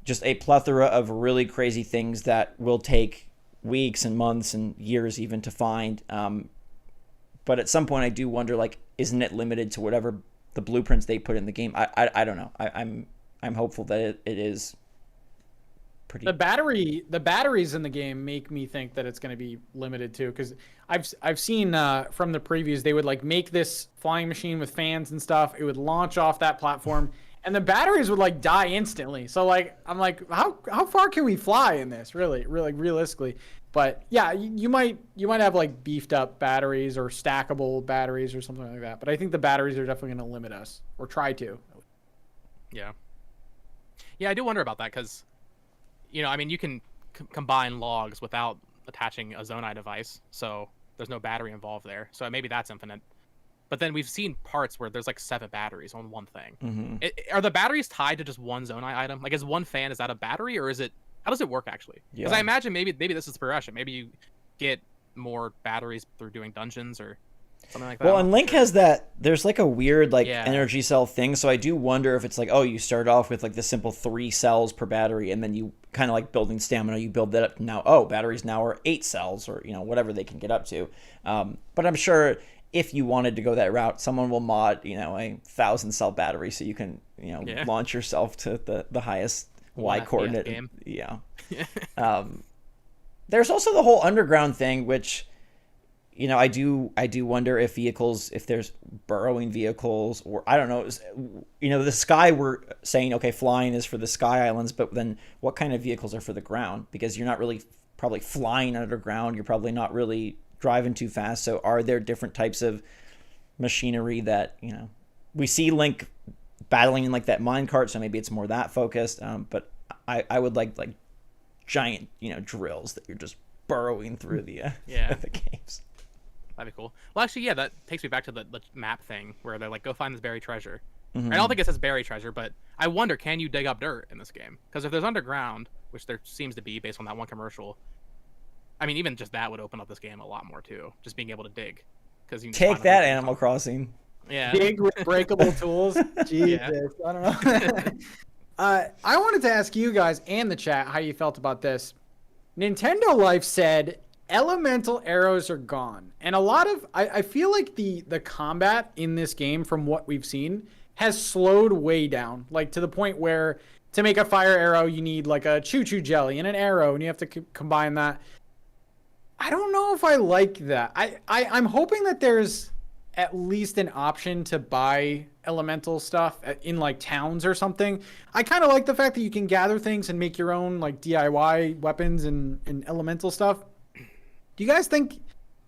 just a plethora of really crazy things that will take weeks and months and years even to find. But at some point I do wonder, like, isn't it limited to whatever the blueprints they put in the game? I don't know. I'm hopeful that it is pretty. The batteries in the game make me think that it's going to be limited too, because I've seen from the previews they would like make this flying machine with fans and stuff. It would launch off that platform, and the batteries would like die instantly. So like I'm like, how far can we fly in this? Really realistically. But yeah, you might have like beefed up batteries or stackable batteries or something like that. But I think the batteries are definitely going to limit us, or try to. Yeah. Yeah, I do wonder about that because, I mean, you can combine logs without attaching a Zonai device, so there's no battery involved there. So maybe that's infinite. But then we've seen parts where there's like 7 batteries on one thing. Mm-hmm. Are the batteries tied to just one Zonai item? Like, is one fan, is that a battery, or is it? How does it work actually? Because I imagine maybe this is the progression. Maybe you get more batteries through doing dungeons or something like that. Well, and Link has that. There's like a weird energy cell thing. So I do wonder if it's like, oh, you start off with like the simple 3 cells per battery, and then you kind of like building stamina. You build that up. Now, batteries now are 8 cells, or whatever they can get up to. But I'm sure if you wanted to go that route, someone will mod a 1,000 cell battery so you can launch yourself to the highest Y coordinate. Yeah. There's also the whole underground thing, which I do wonder if there's burrowing vehicles, or I don't know. The sky, we're saying, okay, flying is for the sky islands, but then what kind of vehicles are for the ground? Because you're not really probably flying underground. You're probably not really driving too fast. So are there different types of machinery that we see Link battling in like that minecart, so maybe it's more that focused. But I would like giant drills that you're just burrowing through the the caves. That'd be cool. Well, actually, yeah, that takes me back to the map thing where they're like, go find this buried treasure. Mm-hmm. I don't think it says buried treasure, but I wonder, can you dig up dirt in this game? Because if there's underground, which there seems to be based on that one commercial, I mean, even just that would open up this game a lot more too. Just being able to dig. Because you take that, Animal Crossing. Yeah. Dig with breakable tools. Jesus, I don't know. I wanted to ask you guys and the chat how you felt about this. Nintendo Life said elemental arrows are gone, and a lot of I feel like the combat in this game, from what we've seen, has slowed way down, like to the point where to make a fire arrow you need like a choo-choo jelly and an arrow, and you have to combine that. I don't know if I like that. I'm hoping that there's at least an option to buy elemental stuff in like towns or something. I kind of like the fact that you can gather things and make your own like DIY weapons and elemental stuff. Do you guys think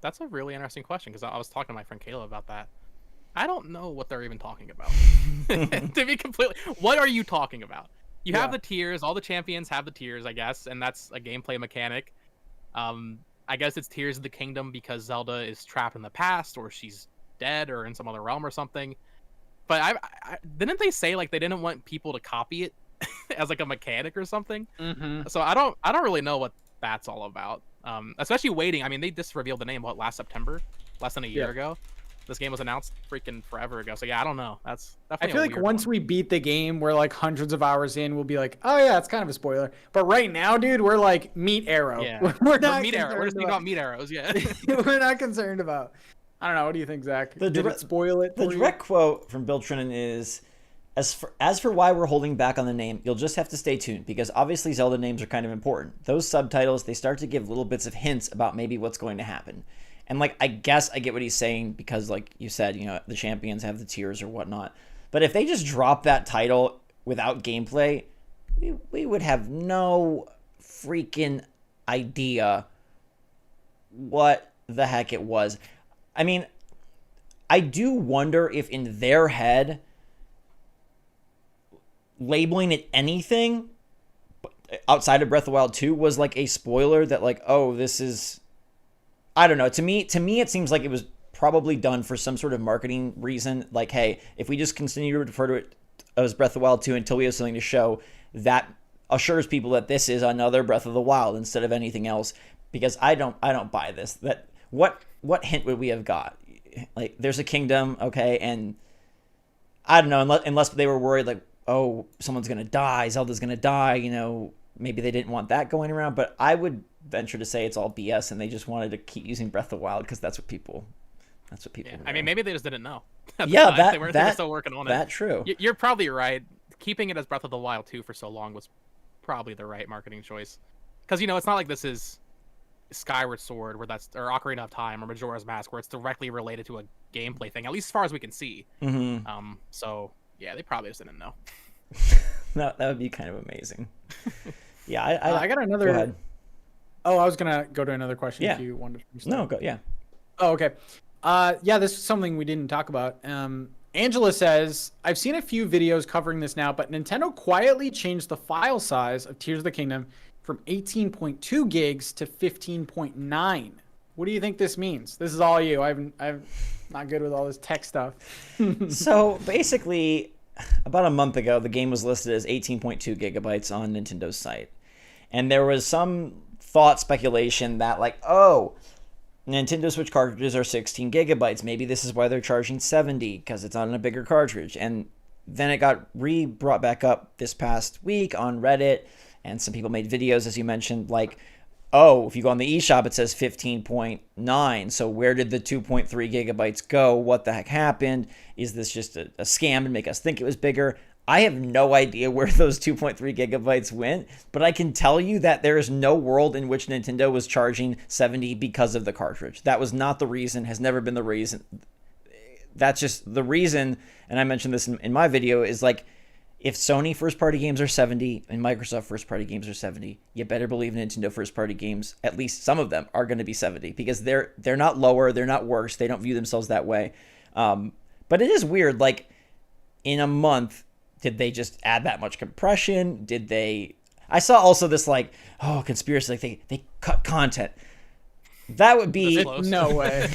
That's a really interesting question because I was talking to my friend Kayla about that. I don't know what they're even talking about. To be completely, what are you talking about? You have the tiers. All the champions have the tiers, I guess, and that's a gameplay mechanic. I guess it's Tears of the Kingdom because Zelda is trapped in the past, or she's dead, or in some other realm or something. But I didn't they say like they didn't want people to copy it as like a mechanic or something? Mm-hmm. So I don't really know what that's all about. Especially waiting. I mean, they just revealed the name last September, less than a year ago. This game was announced freaking forever ago. So yeah, I don't know. That's definitely. I feel like once we beat the game, we're like hundreds of hours in. We'll be like, oh yeah, it's kind of a spoiler. But right now, dude, we're like meat arrow. Yeah. We're not meat arrow. We're just about meat arrows. Yeah. We're not concerned about. I don't know. What do you think, Zach? Did it spoil it? The direct quote from Bill Trinan is, as for why we're holding back on the name, you'll just have to stay tuned because obviously Zelda names are kind of important. Those subtitles, they start to give little bits of hints about maybe what's going to happen. And, like, I guess I get what he's saying because, like you said, you know, the champions have the tiers or whatnot. But if they just drop that title without gameplay, we would have no freaking idea what the heck it was. I mean, I do wonder if in their head, labeling it anything outside of Breath of the Wild 2 was, like, a spoiler that, like, oh, this is... I don't know. To me, it seems like it was probably done for some sort of marketing reason. Like, hey, if we just continue to refer to it as Breath of the Wild 2 until we have something to show, that assures people that this is another Breath of the Wild instead of anything else. Because I don't buy this. That what hint would we have got? Like, there's a kingdom, okay, and I don't know. Unless they were worried, like, oh, someone's gonna die, Zelda's gonna die. You know, maybe they didn't want that going around. But I would venture to say it's all BS and they just wanted to keep using Breath of the Wild because that's what people yeah. I mean, maybe they just didn't know. Yeah, they were still working on it. That's true. You're probably right. Keeping it as Breath of the Wild 2 for so long was probably the right marketing choice. Because, you know, it's not like this is Skyward Sword or Ocarina of Time or Majora's Mask where it's directly related to a gameplay thing, at least as far as we can see. Mm-hmm. So yeah, they probably just didn't know. No, that would be kind of amazing. Yeah, I got another. Go ahead. Oh, I was gonna go to another question. Yeah. If you wanted to. No, go. Yeah. Oh, okay. Yeah, this is something we didn't talk about. Angela says, I've seen a few videos covering this now, but Nintendo quietly changed the file size of Tears of the Kingdom from 18.2 gigs to 15.9. What do you think this means? This is all you. I'm not good with all this tech stuff. So basically, about a month ago, the game was listed as 18.2 gigabytes on Nintendo's site. And there was some speculation that, like, oh, Nintendo Switch cartridges are 16 gigabytes. Maybe this is why they're charging 70 because it's on a bigger cartridge. And then it got brought back up this past week on Reddit, and some people made videos, as you mentioned, like, oh, if you go on the eShop, it says 15.9. So where did the 2.3 gigabytes go? What the heck happened? Is this just a scam to make us think it was bigger? I have no idea where those 2.3 gigabytes went, but I can tell you that there is no world in which Nintendo was charging 70 because of the cartridge. That was not the reason, has never been the reason. That's just the reason, and I mentioned this in my video, is like, if Sony first-party games are 70 and Microsoft first-party games are 70, you better believe Nintendo first-party games, at least some of them, are going to be 70 because they're not lower, they're not worse, they don't view themselves that way. But it is weird, like, in a month, did they just add that much compression? Did they... I saw also this, like, oh, conspiracy, like they cut content. That would be... No way.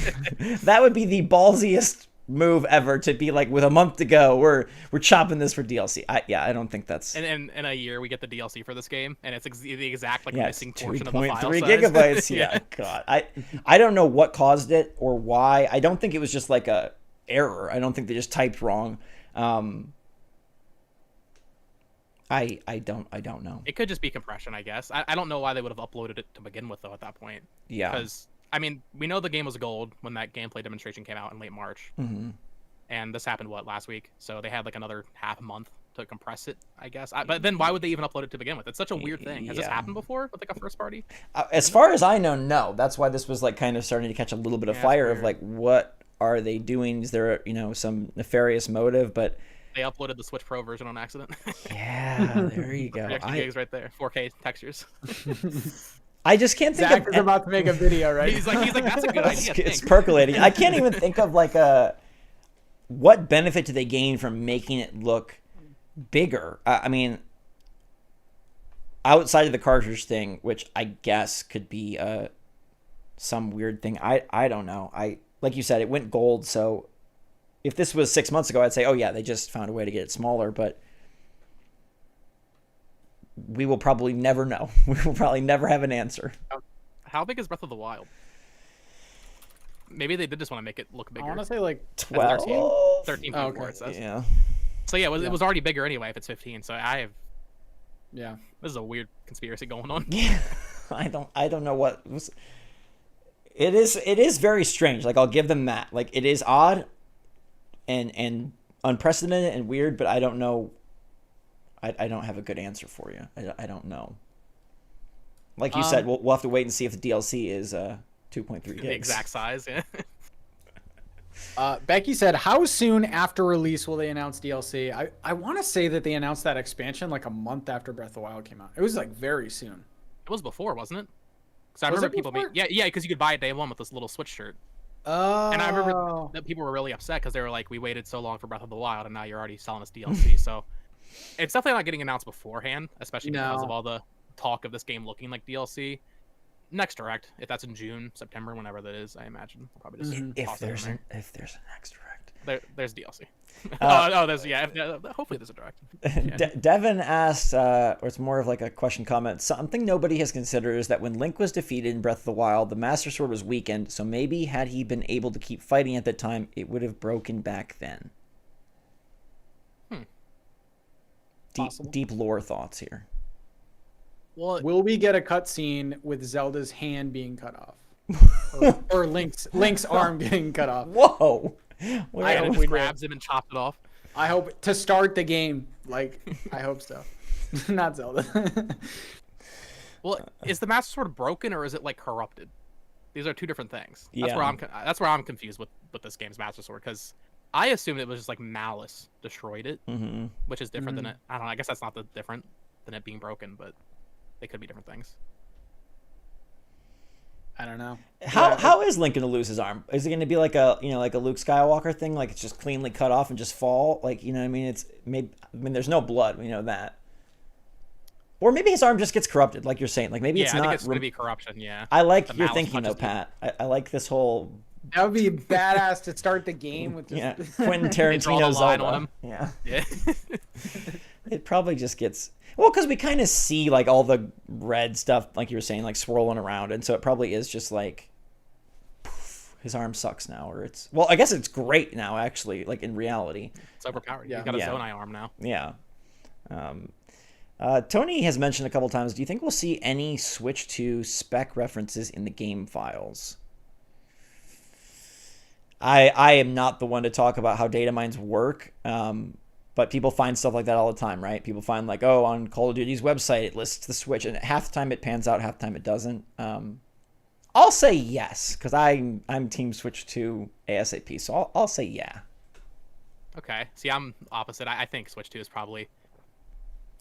That would be the ballsiest move ever to be like, with a month to go, we're chopping this for DLC. I don't think that's... And in a year, we get the DLC for this game, and it's the exact, like, missing portion of the file 2.3 size. gigabytes. Yeah, God. I don't know what caused it or why. I don't think it was just like a error. I don't think they just typed wrong. I don't know. It could just be compression, I guess. I don't know why they would have uploaded it to begin with, though, at that point. Yeah. Because, I mean, we know the game was gold when that gameplay demonstration came out in late March. Mm-hmm. And this happened, last week? So they had, like, another half a month to compress it, I guess. But then why would they even upload it to begin with? It's such a weird thing. Has this happened before with, like, a first party? As far as I know, no. That's why this was, like, kind of starting to catch a little bit of fire of, like, what are they doing? Is there, some nefarious motive? But... They uploaded the Switch Pro version on accident. Yeah, there you go. Extra gigs right there. 4K textures. I just can't think Zach of. is about to make a video, right? He's like, that's a good idea. It's percolating. I can't even think of like what benefit do they gain from making it look bigger? I mean, outside of the cartridge thing, which I guess could be some weird thing. I don't know. Like you said, it went gold. So if this was 6 months ago, I'd say, oh yeah, they just found a way to get it smaller. But we will probably never know. We will probably never have an answer. How big is Breath of the Wild? Maybe they did just want to make it look bigger. I want to say like 12? 13 Oh, okay. It says. Yeah. So yeah, it was already bigger anyway if it's 15. So Yeah. This is a weird conspiracy going on. Yeah. I don't know what was. It is very strange. Like, I'll give them that. Like, it is odd and unprecedented and weird, but I don't know. I don't have a good answer for you. I don't know. Like you said, we'll have to wait and see if the DLC is 2.3 gigs. The exact size, yeah. Becky said, how soon after release will they announce DLC? I want to say that they announced that expansion like a month after Breath of the Wild came out. It was like very soon. It was before, wasn't it? Because I Was remember it people before? yeah, because you could buy it day one with this little Switch shirt. Oh. And I remember that people were really upset because they were like, we waited so long for Breath of the Wild and now you're already selling us DLC. So it's definitely not getting announced beforehand, especially because of all the talk of this game looking like DLC. Next Direct, if that's in June, September, whenever that is, I imagine. We'll probably just If there's a next direct. there's DLC. There's hopefully there's a Direct. Yeah. Devin asked, or it's more of like a question comment. Something nobody has considered is that when Link was defeated in Breath of the Wild, the Master Sword was weakened. So maybe had he been able to keep fighting at that time, it would have broken back then. Deep lore thoughts here. Well, Will we get a cutscene with Zelda's hand being cut off, or Link's arm getting cut off? Whoa! I hope just we grabs him and chops it off. I hope to start the game. Like, I hope so. Not Zelda. Well, is the Master Sword broken or is it like corrupted? These are two different things. That's Yeah. where I'm confused with this game's Master Sword, because I assumed it was just like malice destroyed it, which is different than it. I don't know. I guess that's not the different than it being broken, but they could be different things. I don't know. How is Link gonna lose his arm? Is it gonna be like a Luke Skywalker thing, like it's just cleanly cut off and just fall? Like, you know what I mean? There's no blood, we know that. Or maybe his arm just gets corrupted, like you're saying. Like maybe it's I not. think it's gonna be corruption. Yeah. I like The your malice thinking though, touches Pat. I like this whole. That would be badass to start the game with just... Yeah, Quentin They draw Tarantino the line Zelda. on him. Yeah. Yeah. It probably just gets because we kind of see like all the red stuff, like you were saying, like swirling around, and so it probably is just like poof, his arm sucks now, or I guess it's great now actually, like in reality. It's overpowered. Yeah. He's got a Yeah. Zonai arm now. Yeah. Tony has mentioned a couple times. Do you think we'll see any Switch 2 spec references in the game files? I am not the one to talk about how data mines work, but people find stuff like that all the time, right? People find like, oh, on Call of Duty's website it lists the Switch, and half the time it pans out, half the time it doesn't. I'll say yes because I'm Team Switch 2 ASAP, so I'll say yeah. Okay. See, I'm opposite. I think Switch 2 is probably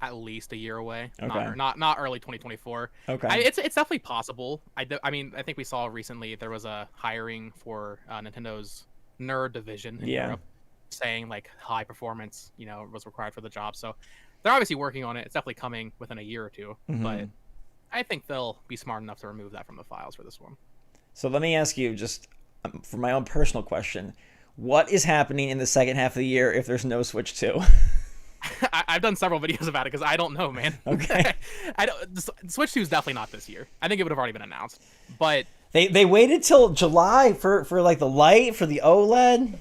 at least a year away. Okay. Not early 2024. Okay. It's definitely possible. I mean, I think we saw recently there was a hiring for Nintendo's nerd division in Europe, saying like high performance, was required for the job. So they're obviously working on it. It's definitely coming within a year or two, but I think they'll be smart enough to remove that from the files for this one. So let me ask you, just for my own personal question, what is happening in the second half of the year if there's no Switch 2? I've done several videos about it because I don't know, man. Okay. Switch 2 is definitely not this year. I think it would have already been announced, but they waited till July for like the light for the OLED.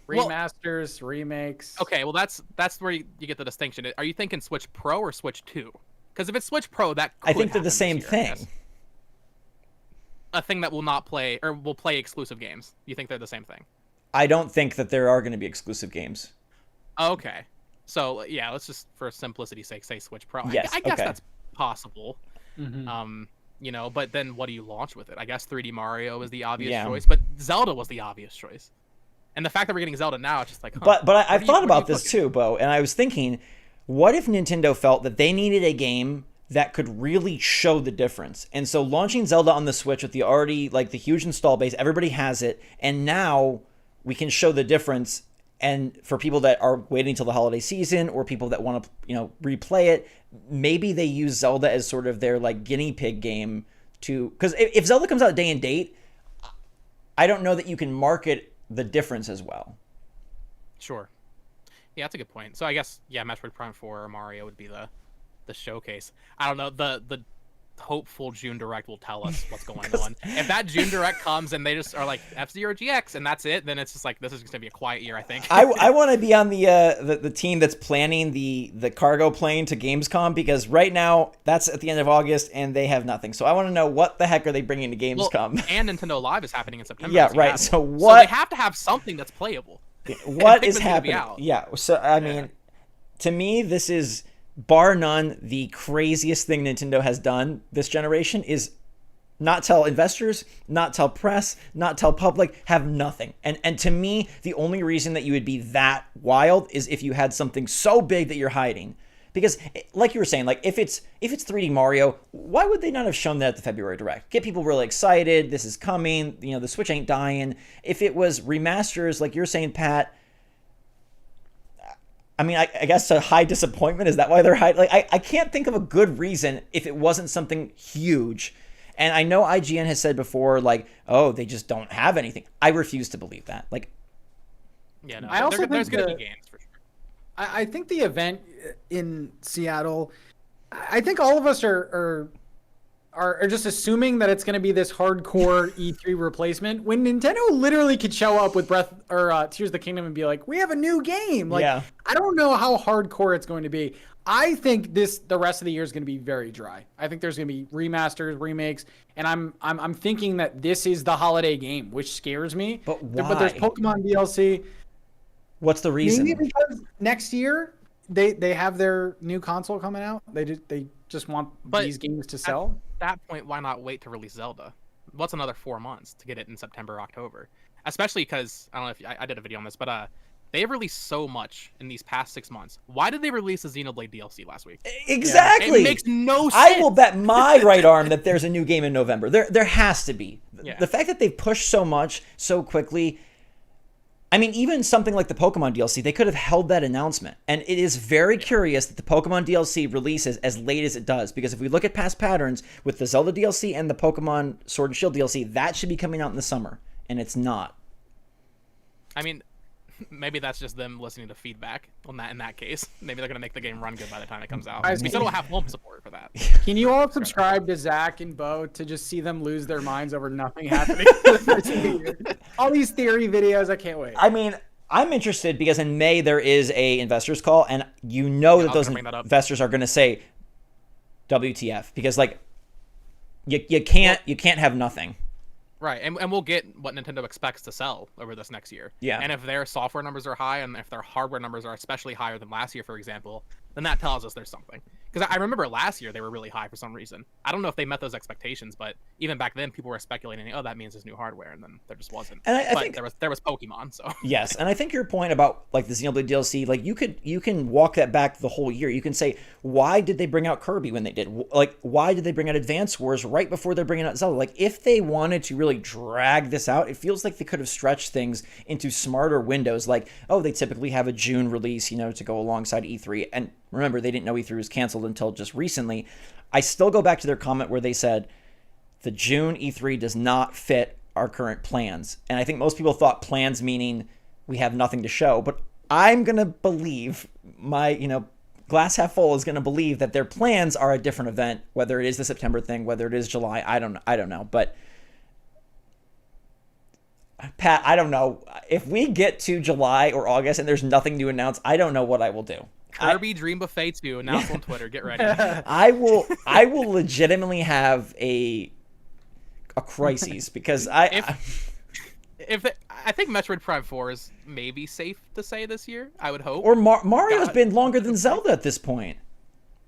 Remasters, remakes. Okay, well that's where you get the distinction. Are you thinking Switch Pro or Switch 2? Because if it's Switch Pro, that could I think they're happen the same this year, I thing. guess. A thing that will not play or will play exclusive games. You think they're the same thing? I don't think that there are going to be exclusive games. Okay. So yeah, let's just for simplicity's sake say Switch Pro. Yes, I guess okay. that's possible. Mm-hmm. But then what do you launch with it? I guess 3D Mario is the obvious Yeah. choice, but Zelda was the obvious choice. And the fact that we're getting Zelda now, it's just like, But I thought about this too, Bo, and I was thinking, what if Nintendo felt that they needed a game that could really show the difference. And so launching Zelda on the Switch with the already like the huge install base, everybody has it, and now we can show the difference. And for people that are waiting till the holiday season or people that want to, replay it, maybe they use Zelda as sort of their like guinea pig game to, because if Zelda comes out day and date, I don't know that you can market the difference as well. Sure. Yeah, that's a good point. So I guess, yeah, Metroid Prime 4 or Mario would be the showcase. I don't know, the hopeful June Direct will tell us what's going on. If that June Direct comes and they just are like F-Zero GX and that's it, then it's just like, this is going to be a quiet year, I think. I want to be on the team that's planning the cargo plane to Gamescom, because right now that's at the end of August and they have nothing. So I want to know what the heck are they bringing to Gamescom. Well, and Nintendo Live is happening in September. Yeah, right. So what? So they have to have something that's playable. What is happening? Yeah. So I mean, to me, this is, bar none, the craziest thing Nintendo has done this generation is not tell investors, not tell press, not tell public, have nothing. And to me, the only reason that you would be that wild is if you had something so big that you're hiding. Because like you were saying, like if it's 3D Mario, why would they not have shown that at the February Direct? Get people really excited, this is coming, the Switch ain't dying. If it was remasters, like you're saying, Pat, I mean, I guess a high disappointment. Is that why they're high? Like, I can't think of a good reason if it wasn't something huge. And I know IGN has said before, like, oh, they just don't have anything. I refuse to believe that. Like, yeah, no, I also think there's going to be games for sure. I think the event in Seattle, I think all of us are just assuming that it's going to be this hardcore E3 replacement, when Nintendo literally could show up with Tears of the Kingdom and be like, we have a new game. Like, yeah. I don't know how hardcore it's going to be. I think the rest of the year is going to be very dry. I think there's going to be remasters, remakes, and I'm thinking that this is the holiday game, which scares me. But why? But there's Pokemon DLC. What's the reason? Maybe because next year they have their new console coming out. They just want these games to sell. At that point, why not wait to release Zelda? What's another 4 months to get it in September, October? Especially because, I don't know if I did a video on this, but they have released so much in these past 6 months. Why did they release the Xenoblade DLC last week? Exactly. It makes no sense. I will bet my right arm that there's a new game in November. There has to be. Yeah. The fact that they've pushed so much so quickly. I mean, even something like the Pokemon DLC, they could have held that announcement. And it is very curious that the Pokemon DLC releases as late as it does. Because if we look at past patterns with the Zelda DLC and the Pokemon Sword and Shield DLC, that should be coming out in the summer. And it's not. I mean, maybe that's just them listening to feedback on that. In that case, maybe they're going to make the game run good by the time it comes out. We still don't have home support for that. Can you all subscribe to Zach and Bo to just see them lose their minds over nothing happening? All these theory videos, I can't wait. I mean, I'm interested because in May there is a investors call, and that those investors are going to say WTF, because like you can't have nothing. Right, and we'll get what Nintendo expects to sell over this next year. Yeah. And if their software numbers are high, and if their hardware numbers are especially higher than last year, for example, then that tells us there's something. Because I remember last year they were really high for some reason. I don't know if they met those expectations, but even back then people were speculating, oh, that means there's new hardware, and then there just wasn't. And I think there was Pokemon, so. Yes, and I think your point about like the Xenoblade DLC, like you can walk that back the whole year. You can say, why did they bring out Kirby when they did? Like, why did they bring out Advance Wars right before they're bringing out Zelda? Like, if they wanted to really drag this out, it feels like they could have stretched things into smarter windows. Like, oh, they typically have a June release, to go alongside E3. And remember, they didn't know E3 was canceled until just recently. I still go back to their comment where they said the June E3 does not fit our current plans. And I think most people thought plans meaning we have nothing to show. But I'm going to believe my, glass half full is going to believe that their plans are a different event, whether it is the September thing, whether it is July. I don't know. But Pat, I don't know. If we get to July or August and there's nothing to announce, I don't know what I will do. Kirby Dream Buffet 2 announced on Twitter. Get ready. I will legitimately have a crisis because I think Metroid Prime 4 is maybe safe to say this year. I would hope. Or Mario's been longer than Zelda at this point.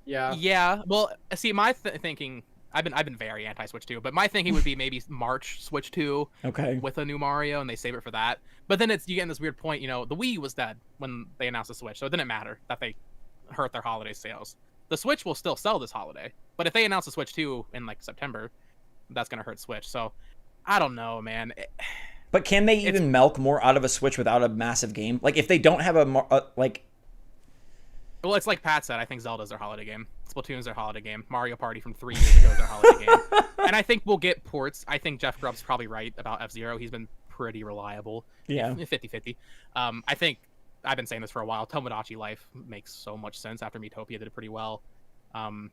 Yeah. Yeah. Well, see, my thinking. I've been very anti-Switch 2, but my thinking would be maybe March Switch 2 with a new Mario, and they save it for that. But then you get in this weird point, the Wii was dead when they announced the Switch, so it didn't matter that they hurt their holiday sales. The Switch will still sell this holiday, but if they announce the Switch 2 in like September, that's gonna hurt Switch. So I don't know, man. But can they even milk more out of a Switch without a massive game? Like if they don't have like. Well, it's like Pat said. I think Zelda's their holiday game. Splatoon's their holiday game. Mario Party from 3 years ago is their holiday game. And I think we'll get ports. I think Jeff Grubb's probably right about F-Zero. He's been pretty reliable. Yeah. 50-50. I think I've been saying this for a while. Tomodachi Life makes so much sense after Miitopia did it pretty well. And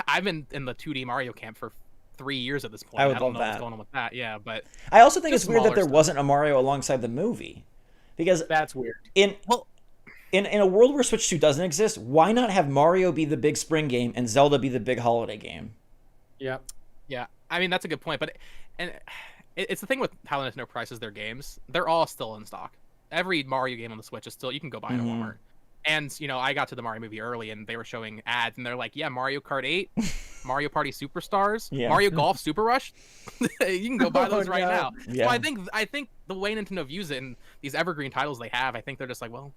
I've been in the 2D Mario camp for 3 years at this point. I don't know what's going on with that. Yeah, but I also think it's weird that there stuff. wasn't a Mario alongside the movie. Because that's weird. In a world where Switch 2 doesn't exist, why not have Mario be the big spring game and Zelda be the big holiday game? Yeah. Yeah. I mean, that's a good point. But it's the thing with how Nintendo prices their games. They're all still in stock. Every Mario game on the Switch is still, you can go buy it at Walmart. And, I got to the Mario movie early and they were showing ads and they're like, yeah, Mario Kart 8, Mario Party Superstars, Mario Golf Super Rush. You can go buy those right now. Yeah. So I think the way Nintendo views it and these evergreen titles they have, I think they're just like, well,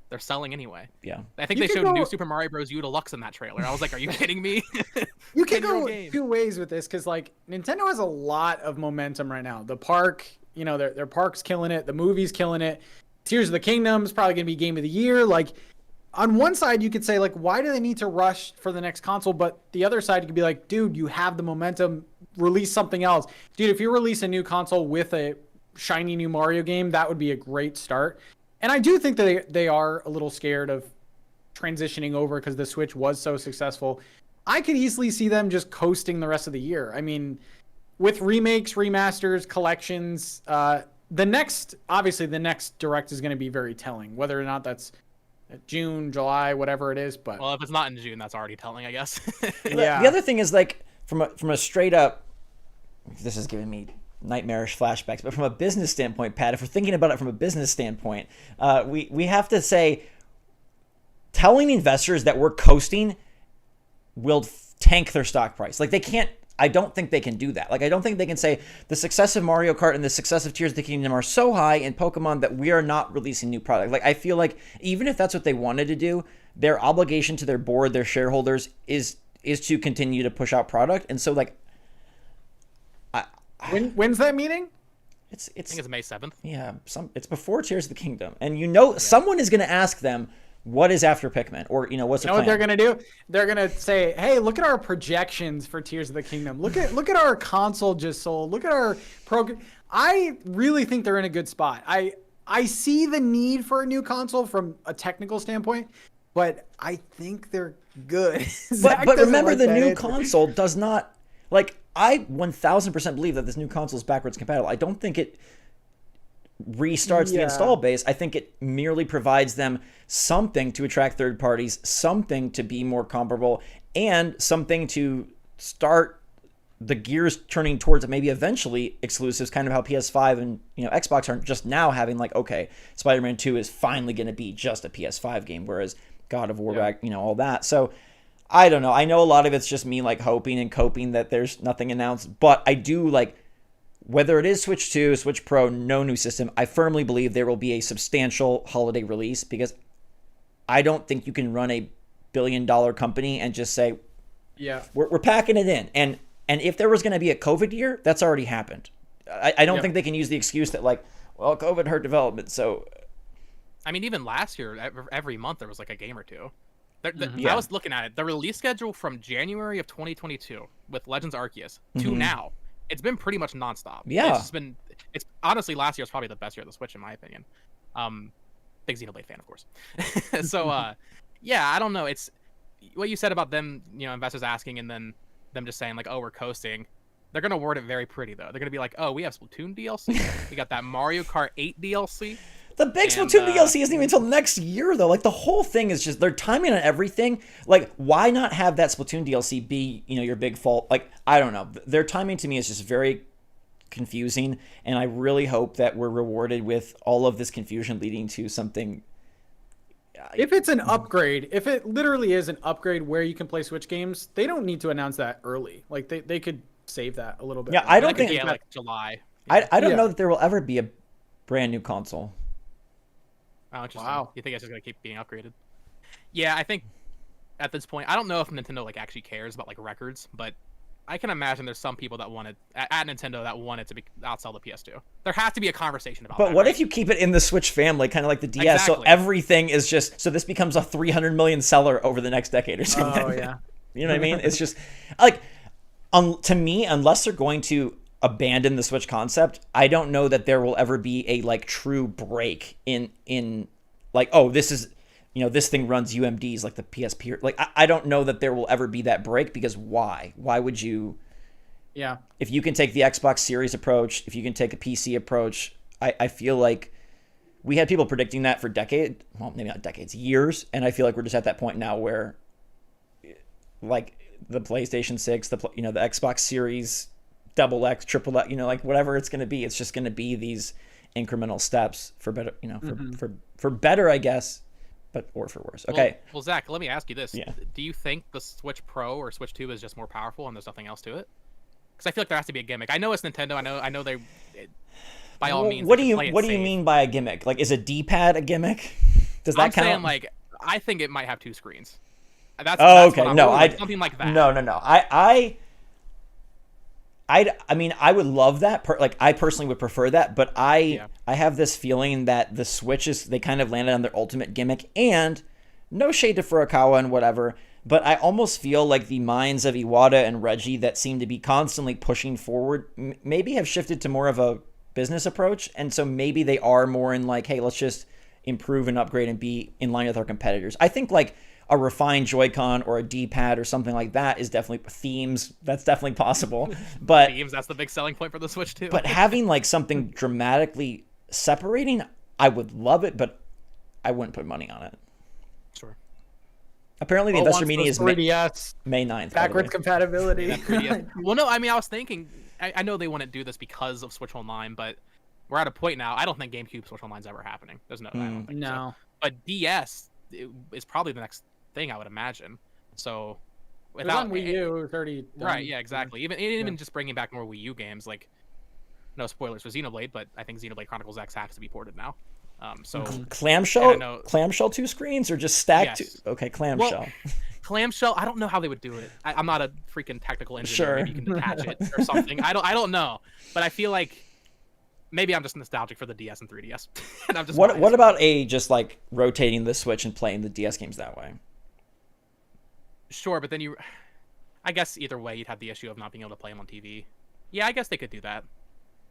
they're selling anyway. Yeah. I think they showed New Super Mario Bros. U Deluxe in that trailer. I was like, are you kidding me? You can go two ways with this because, like, Nintendo has a lot of momentum right now. The park, their park's killing it. The movie's killing it. Tears of the Kingdom is probably going to be Game of the Year. Like, on one side, you could say, like, why do they need to rush for the next console? But the other side, you could be like, dude, you have the momentum. Release something else. Dude, if you release a new console with a shiny new Mario game, that would be a great start. And I do think that they are a little scared of transitioning over because the Switch was so successful. I could easily see them just coasting the rest of the year. I mean, with remakes, remasters, collections, the next Direct is going to be very telling, whether or not that's June, July, whatever it is. But well, if it's not in June, that's already telling, I guess. Yeah. The other thing is, like, from a straight up, this is giving me nightmarish flashbacks, but from a business standpoint, Pat, if we're thinking about it from a business standpoint, we have to say telling investors that we're coasting will tank their stock price. Like, they can't. I don't think they can do that. Like, I don't think they can say the success of Mario Kart and the success of Tears of the Kingdom are so high in Pokemon that we are not releasing new product. Like, I feel like even if that's what they wanted to do, their obligation to their board, their shareholders, is to continue to push out product. And so, like, when's that meeting? I think it's May 7th. Yeah, it's before Tears of the Kingdom, and someone is going to ask them what is after Pikmin, or what's the plan? What they're going to do? They're going to say, "Hey, look at our projections for Tears of the Kingdom. Look at our console just sold. Look at our program." I really think they're in a good spot. I see the need for a new console from a technical standpoint, but I think they're good. But remember, the new console does not, like, I 1000% believe that this new console is backwards compatible. I don't think it restarts the install base. I think it merely provides them something to attract third parties, something to be more comparable, and something to start the gears turning towards maybe eventually exclusives, kind of how PS5 and Xbox are just now having, like, okay, Spider-Man 2 is finally going to be just a PS5 game, whereas God of War, all that. So I don't know. I know a lot of it's just me, like, hoping and coping that there's nothing announced, but I do, like, whether it is Switch 2, Switch Pro, no new system, I firmly believe there will be a substantial holiday release, because I don't think you can run a billion-dollar company and just say, we're packing it in. And if there was going to be a COVID year, that's already happened. I don't think they can use the excuse that, like, well, COVID hurt development, so. I mean, even last year, every month there was like a game or two. I was looking at it. The release schedule from January of 2022 with Legends Arceus to now, it's been pretty much nonstop. Yeah. It's honestly, last year was probably the best year of the Switch, in my opinion. Big Xenoblade fan, of course. So, I don't know. It's what you said about them, investors asking and then them just saying, like, oh, we're coasting. They're going to word it very pretty, though. They're going to be like, oh, we have Splatoon DLC. We got that Mario Kart 8 DLC. The big Splatoon DLC isn't even until next year, though. Like, the whole thing is just, they're timing on everything. Like, why not have that Splatoon DLC be, your big fault? Like, I don't know. Their timing to me is just very confusing, and I really hope that we're rewarded with all of this confusion leading to something. If it's an upgrade, if it literally is an upgrade where you can play Switch games, they don't need to announce that early. Like, they could save that a little bit. Yeah, I don't think like July. I don't know that there will ever be a brand new console. Oh, interesting. Wow. You think it's just going to keep being upgraded? Yeah, I think at this point. I don't know if Nintendo like actually cares about like records, but I can imagine there's some people that wanted at Nintendo that wanted to outsell the PS2. There has to be a conversation about that. But what right? if you keep it in the Switch family, kind of like the DS? Exactly. So everything is just, so this becomes a 300 million seller over the next decade or something. Oh yeah. You know what I mean? It's just like, to me, unless they're going to abandon the Switch concept, I don't know that there will ever be a like true break in like, oh, this is, you know, this thing runs UMDs like the PSP. Like, I don't know that there will ever be that break, because why? Why would you? Yeah. If you can take the Xbox Series approach, if you can take a PC approach, I feel like we had people predicting that for decades, well, maybe not decades, years, and I feel like we're just at that point now where, like, the PlayStation 6, the Xbox Series, double X, triple X, you know, like whatever it's going to be, it's just going to be these incremental steps for better, you know, for better, I guess, or for worse. Okay. Well, Zach, let me ask you this. Yeah. Do you think the Switch Pro or Switch 2 is just more powerful and there's nothing else to it? Because I feel like there has to be a gimmick. I know it's Nintendo. I know they, by all means. What do you mean by a gimmick? Like, is a D-pad a gimmick? Does that count? I'm saying, like, I think it might have 2 screens. That's okay. No, something like that. No. I mean, I would love that. Like, I personally would prefer that, but I have this feeling that the Switch they kind of landed on their ultimate gimmick, and no shade to Furukawa and whatever, but I almost feel like the minds of Iwata and Reggie that seem to be constantly pushing forward maybe have shifted to more of a business approach, and so maybe they are more in like, hey, let's just improve and upgrade and be in line with our competitors. I think like a refined Joy-Con or a D-pad or something like that is definitely themes. That's definitely possible. But themes, that's the big selling point for the Switch too. But having like something dramatically separating, I would love it, but I wouldn't put money on it. Sure. Apparently, the investor meeting is May 9th. Backwards compatibility. Well, no, I mean, I was thinking, I know they wouldn't do this because of Switch Online, but we're at a point now. I don't think GameCube Switch Online is ever happening. There's no. I don't think so. But DS is probably the next thing, I would imagine. So without Wii U, it was already done. Right, yeah, exactly. Even just bringing back more Wii U games, like, no spoilers for Xenoblade, but I think Xenoblade Chronicles X has to be ported now. So clamshell 2 screens or just stacked? Yes. Okay, clamshell. Well, clamshell. I don't know how they would do it. I'm not a freaking technical engineer. Maybe you can detach it or something. I don't know, but I feel like maybe I'm just nostalgic for the DS and 3DS. And I'm just what about just like rotating the Switch and playing the DS games that way? Sure, but then I guess either way you'd have the issue of not being able to play them on TV. Yeah, I guess they could do that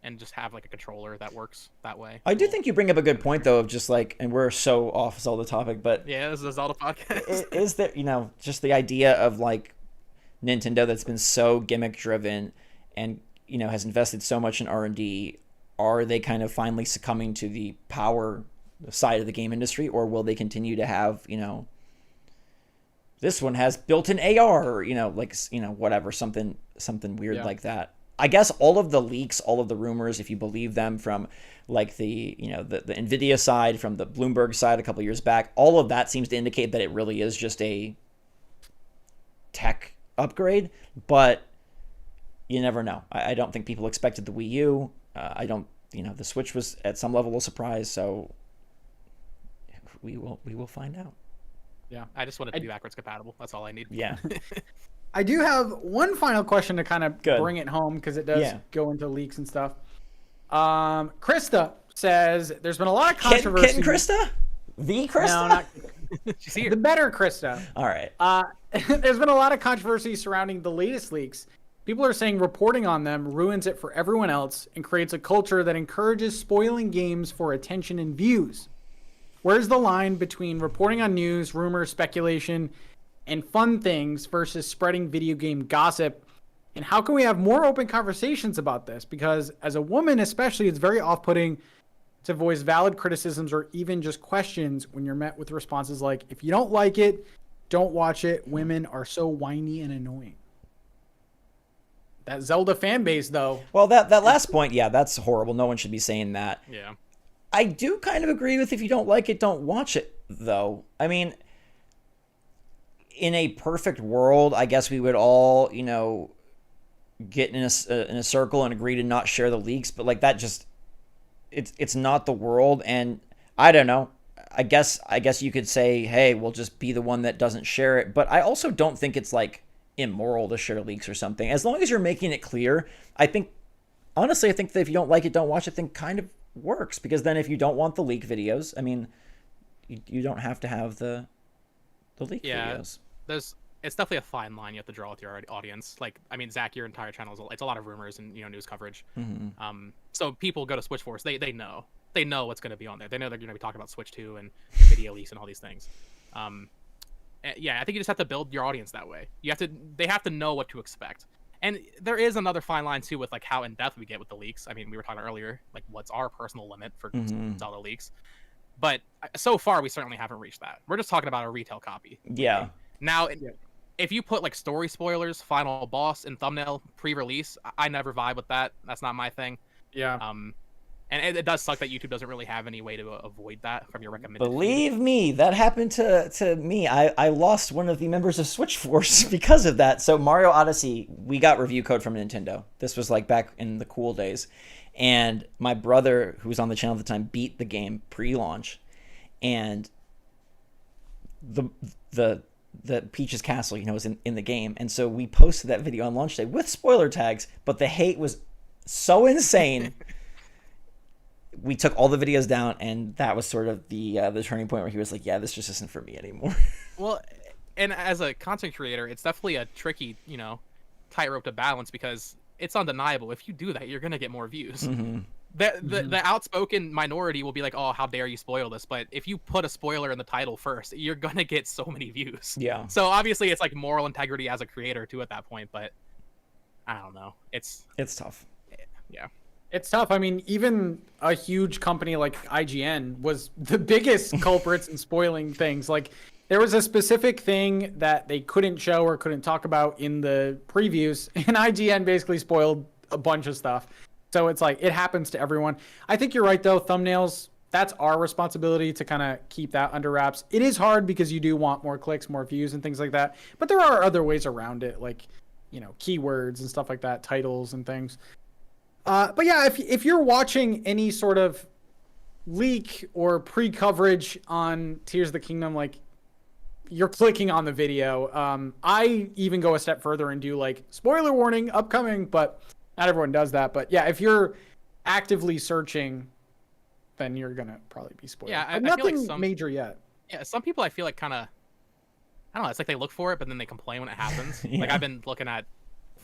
and just have like a controller that works that way. I do think you bring up a good point though, of just like, and we're so off Zelda topic, but yeah, this is a Zelda podcast. Is there, just the idea of like Nintendo that's been so gimmick driven and has invested so much in R&D, are they kind of finally succumbing to the power side of the game industry, or will they continue to have this one has built-in AR, or whatever, something weird like that? I guess all of the leaks, all of the rumors, if you believe them, from like the Nvidia side, from the Bloomberg side a couple years back, all of that seems to indicate that it really is just a tech upgrade. But you never know. I don't think people expected the Wii U. I don't. The Switch was at some level a surprise. So we will find out. Yeah, I just want it to be backwards compatible. That's all I need. Yeah. I do have one final question to kind of bring it home, because it does go into leaks and stuff. Krista says there's been a lot of controversy. Kitten Krista? The Krista? No, not She's here. The better Krista. All right. There's been a lot of controversy surrounding the latest leaks. People are saying reporting on them ruins it for everyone else and creates a culture that encourages spoiling games for attention and views. Where's the line between reporting on news, rumors, speculation, and fun things versus spreading video game gossip? And how can we have more open conversations about this? Because as a woman especially, it's very off-putting to voice valid criticisms or even just questions when you're met with responses like, if you don't like it, don't watch it. Women are so whiny and annoying. That Zelda fan base, though. Well, that last point, yeah, that's horrible. No one should be saying that. Yeah. I do kind of agree with, if you don't like it, don't watch it, though. I mean, in a perfect world, I guess we would all, get in a circle and agree to not share the leaks. But like that, just it's not the world. And I don't know. I guess you could say, hey, we'll just be the one that doesn't share it. But I also don't think it's like immoral to share leaks or something. As long as you're making it clear, I think that if you don't like it, don't watch it, thing kind of works, because then if you don't want the leak videos, I mean, you don't have to have the leak videos. It's definitely a fine line you have to draw with your audience. Like, I mean, Zach, your entire channel it's a lot of rumors and news coverage. So people go to SwitchForce, they know what's going to be on there. They know they're going to be talking about Switch 2 and video leaks and all these things. Yeah, I think you just have to build your audience that way. They have to know what to expect. And there is another fine line too with like how in depth we get with the leaks. I mean, we were talking earlier, like what's our personal limit for Zelda leaks. But so far, we certainly haven't reached that. We're just talking about a retail copy. Yeah. Now, if you put like story spoilers, final boss, and thumbnail pre-release, I never vibe with that. That's not my thing. Yeah. And it does suck that YouTube doesn't really have any way to avoid that from your recommended Believe me, that happened to me. I lost one of the members of SwitchForce because of that. So Mario Odyssey, we got review code from Nintendo. This was like back in the cool days. And my brother, who was on the channel at the time, beat the game pre-launch. And the Peach's Castle, was in the game. And so we posted that video on launch day with spoiler tags, but the hate was so insane. We took all the videos down, and that was sort of the turning point where he was like, yeah, this just isn't for me anymore. Well, and as a content creator, it's definitely a tricky, tightrope to balance, because it's undeniable. If you do that, you're going to get more views. The outspoken minority will be like, oh, how dare you spoil this? But if you put a spoiler in the title first, you're going to get so many views. Yeah. So obviously it's like moral integrity as a creator too at that point, but I don't know. It's tough. Yeah. It's tough. I mean, even a huge company like IGN was the biggest culprits in spoiling things. Like, there was a specific thing that they couldn't show or couldn't talk about in the previews, and IGN basically spoiled a bunch of stuff. So it's like, it happens to everyone. I think you're right, though. Thumbnails, that's our responsibility to kind of keep that under wraps. It is hard because you do want more clicks, more views, and things like that. But there are other ways around it, like, keywords and stuff like that, titles and things. But yeah, if you're watching any sort of leak or pre-coverage on Tears of the Kingdom, like, you're clicking on the video. I even go a step further and do like spoiler warning upcoming, but not everyone does that. But yeah, if you're actively searching, then you're gonna probably be spoiled. Yeah, I nothing feel like major yet. Yeah, some people I feel like kind of, I don't know. It's like they look for it, but then they complain when it happens. Yeah. Like, I've been looking at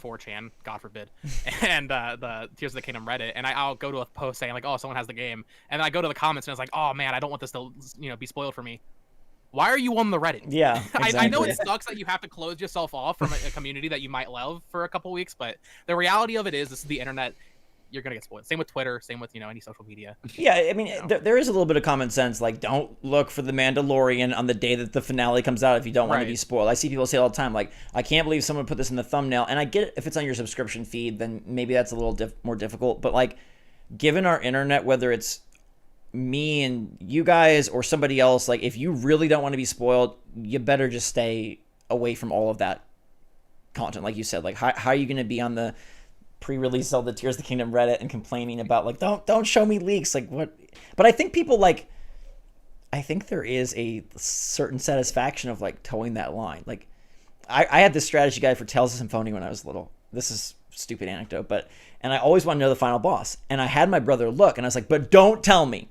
4chan, God forbid, and the Tears of the Kingdom Reddit, and I'll go to a post saying like, oh, someone has the game, and then I go to the comments and it's like, oh man, I don't want this to be spoiled for me. Why are you on the Reddit? Yeah, exactly. I know it sucks that you have to close yourself off from a community that you might love for a couple weeks, but the reality of it is, this is the internet. You're gonna get spoiled. Same with Twitter. Same with any social media. Yeah, I mean, there is a little bit of common sense. Like, don't look for the Mandalorian on the day that the finale comes out if you don't want to be spoiled. I see people say all the time, like, I can't believe someone put this in the thumbnail. And I get it, if it's on your subscription feed, then maybe that's a little more difficult. But like, given our internet, whether it's me and you guys or somebody else, like, if you really don't want to be spoiled, you better just stay away from all of that content. Like you said, like, how are you going to be on the pre-release Zelda Tears of the Kingdom Reddit and complaining about like, don't show me leaks, like, what? But I think people like, I think there is a certain satisfaction of like towing that line. Like, I had this strategy guide for Tales of Symphonia when I was little. This is a stupid anecdote, and I always want to know the final boss, and I had my brother look, and I was like, but don't tell me.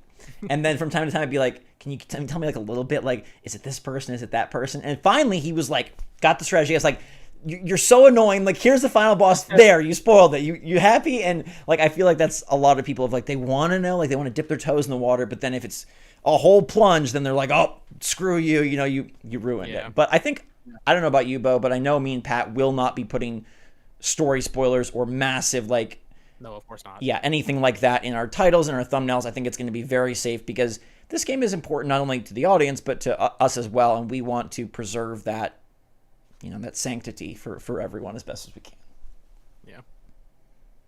And then from time to time I'd be like, can you tell me like a little bit, like, is it this person, is it that person? And finally he was like, got the strategy. I was like, you're so annoying. Like, here's the final boss. There, you spoiled it. You happy? And like, I feel like that's a lot of people of like, they want to know, like, they want to dip their toes in the water, but then if it's a whole plunge, then they're like, oh, screw you. You ruined it. But I think, I don't know about you, Bo, but I know me and Pat will not be putting story spoilers or massive, like, no, of course not. Yeah, anything like that in our titles and our thumbnails. I think it's going to be very safe, because this game is important not only to the audience but to us as well, and we want to preserve that, that sanctity for everyone as best as we can. Yeah,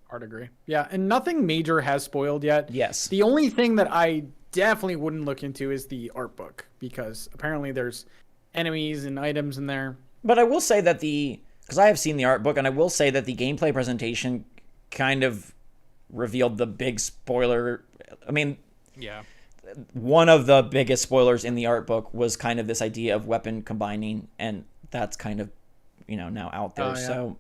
Hard to agree. Yeah, and nothing major has spoiled yet. Yes. The only thing that I definitely wouldn't look into is the art book, because apparently there's enemies and items in there. But I will say that because I have seen the art book, and I will say that the gameplay presentation kind of revealed the big spoiler. I mean, yeah, one of the biggest spoilers in the art book was kind of this idea of weapon combining, and that's kind of, now out there. So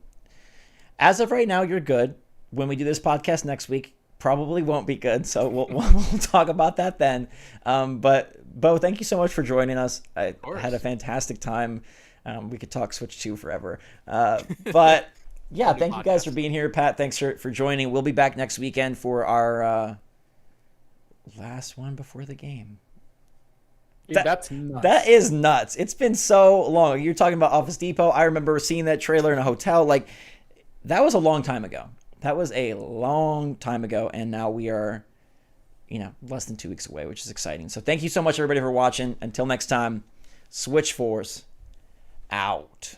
as of right now, you're good. When we do this podcast next week, probably won't be good. So we'll talk about that then. But Bo, thank you so much for joining us. I had a fantastic time. We could talk Switch 2 forever. But yeah, thank you guys for being here. Pat, thanks for joining. We'll be back next weekend for our last one before the game. Dude, that's nuts. That is nuts. It's been so long. You're talking about Office Depot. I remember seeing that trailer in a hotel. Like, that was a long time ago. That was a long time ago. And now we are, less than 2 weeks away, which is exciting. So thank you so much, everybody, for watching. Until next time, SwitchForce out.